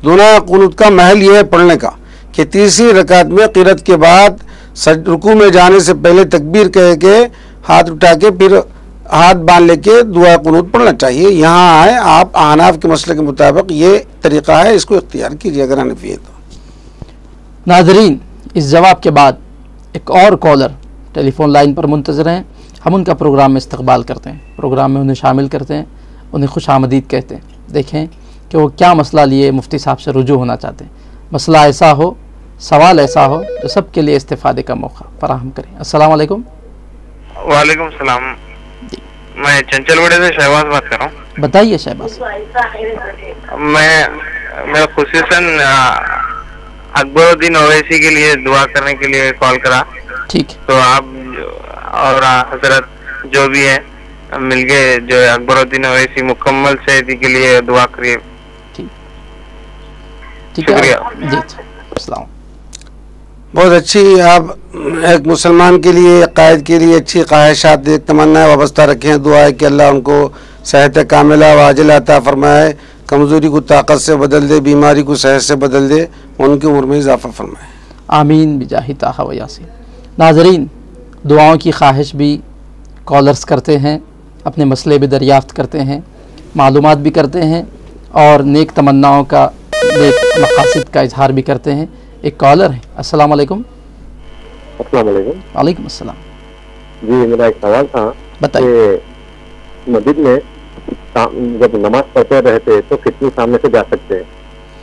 S2: दुआ कुनूत का महल यह है पढ़ने का कि तीसरी रकात में क़िरात के बाद रुकू में जाने से पहले तकबीर कह के हाथ उठा के फिर हाथ बांध लेके दुआ कुनूत पढ़ना चाहिए। यहाँ आए आप अहनाफ के मसले के मुताबिक ये तरीका है, इसको इख्तियार कीजिए अगर हनफी है तो।
S3: नाज़रीन, इस जवाब के बाद एक और कॉलर टेलीफोन लाइन पर मुंतज़र हैं। हम उनका प्रोग्राम में इस्तकबाल करते हैं, प्रोग्राम में उन्हें शामिल करते हैं, उन्हें खुश आमदीद कहते हैं। देखें कि वो क्या मसला लिए मुफ्ती साहब से रुजू होना चाहते हैं। मसला ऐसा हो, सवाल ऐसा हो जो सबके लिए इस्तेफादे का मौका फराहम करें। अस्सलाम वालेकुम।
S12: वालेकुम सलाम। मैं चंचलवाड़े से शहबाज बात कर रहा हूँ।
S3: बताइए शहबाज।
S12: मेरा खुसूसन अकबरुद्दीन ओवैसी के लिए दुआ करने के लिए कॉल करा।
S3: ठीक।
S12: तो आप और हजरत जो भी है मिलके जो अकबरुद्दीन ओवैसी मुकम्मल सेहती के लिए दुआ करिए।
S3: ठीक है जी। अस्सलाम।
S2: बहुत अच्छी, आप एक मुसलमान के लिए, कायद के लिए अच्छी ख्वाहिशात, एक तमन्नाएं वाबस्ता रखें। दुआ है कि अल्लाह उनको सेहत कामिला व आजिला अता फरमाए, कमज़ोरी को ताकत से बदल दे, बीमारी को सेहत से बदल दे, उनकी उम्र में इजाफा फरमाए।
S3: आमीन बिजाही ताहा व यासीन। नाज़रीन, दुआओं की ख्वाहिश भी कॉलर्स करते हैं, अपने मसले भी दरियाफ्त करते हैं, मालूमात भी करते हैं और नेक तमन्नाओं का, नेक मकासिद का इजहार भी करते हैं। एक कॉलर है। अस्सलाम वालेकुम।
S18: अस्सलाम वालेकुम।
S3: वालेकुम अस्सलाम।
S18: जी, मेरा एक सवाल था।
S3: बताइए।
S18: मस्जिद में जब नमाज पढ़ते रहते तो कितनी सामने से जा सकते हैं?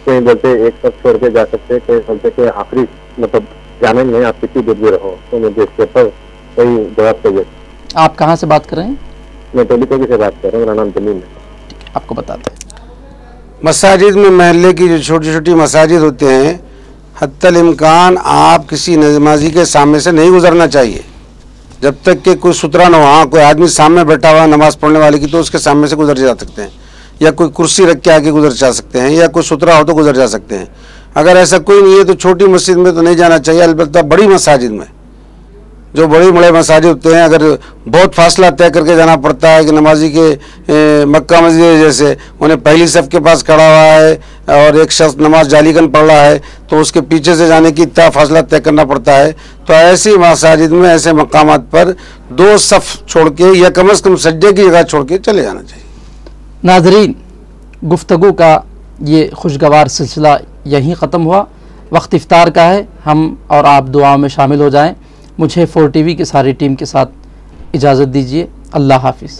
S18: कहीं बोलते एक सब छोड़ के जा सकते हैं, कहीं बोलते कि आखिरी मतलब जाने नहीं, आप कितनी दूर भी रहो। तो मुझे इसके ऊपर कोई जवाब चाहिए।
S3: आप कहाँ से बात कर रहे हैं?
S18: मैं टोलीकोगी से बात कर रहा हूँ, मेरा नाम जमीन है।
S3: ठीक है, आपको बताते हैं।
S2: मसाजिद में, महल्ले की जो छोटी छोटी मसाजिद होते हैं, हत्तल इम्कान आप किसी नमाजी के सामने से नहीं गुजरना चाहिए जब तक कि कोई सुतरा न हो। हाँ, कोई आदमी सामने बैठा हुआ नमाज पढ़ने वाले की तो उसके सामने से गुजर जा सकते हैं, या कोई कुर्सी रख के आगे गुजर जा सकते हैं, या कोई सुतरा हो तो गुजर जा सकते हैं। अगर ऐसा कोई नहीं है तो छोटी मस्जिद में तो नहीं जाना चाहिए। अलबत्ता बड़ी मसाजिद में, जो बड़े बड़े मसाजिद होते हैं, अगर बहुत फासला तय करके जाना पड़ता है कि नमाजी के मक्का मस्जिद जैसे उन्हें पहली सफ़ के पास खड़ा हुआ है और एक शख्स नमाज जालीगन पढ़ रहा है तो उसके पीछे से जाने की इतना फासला तय करना पड़ता है, तो ऐसी मसाजिद में, ऐसे मकामात पर 2 सफ़ छोड़ के या कम अज़ कम सज्जे की जगह छोड़ के चले जाना चाहिए।
S3: नाज़रीन, गुफ्तगू का ये खुशगवार सिलसिला यहीं ख़त्म हुआ। वक्त इफ्तार का है, हम और आप दुआओं में शामिल हो जाएं। मुझे 4TV की सारी टीम के साथ इजाज़त दीजिए। अल्लाह हाफिज़।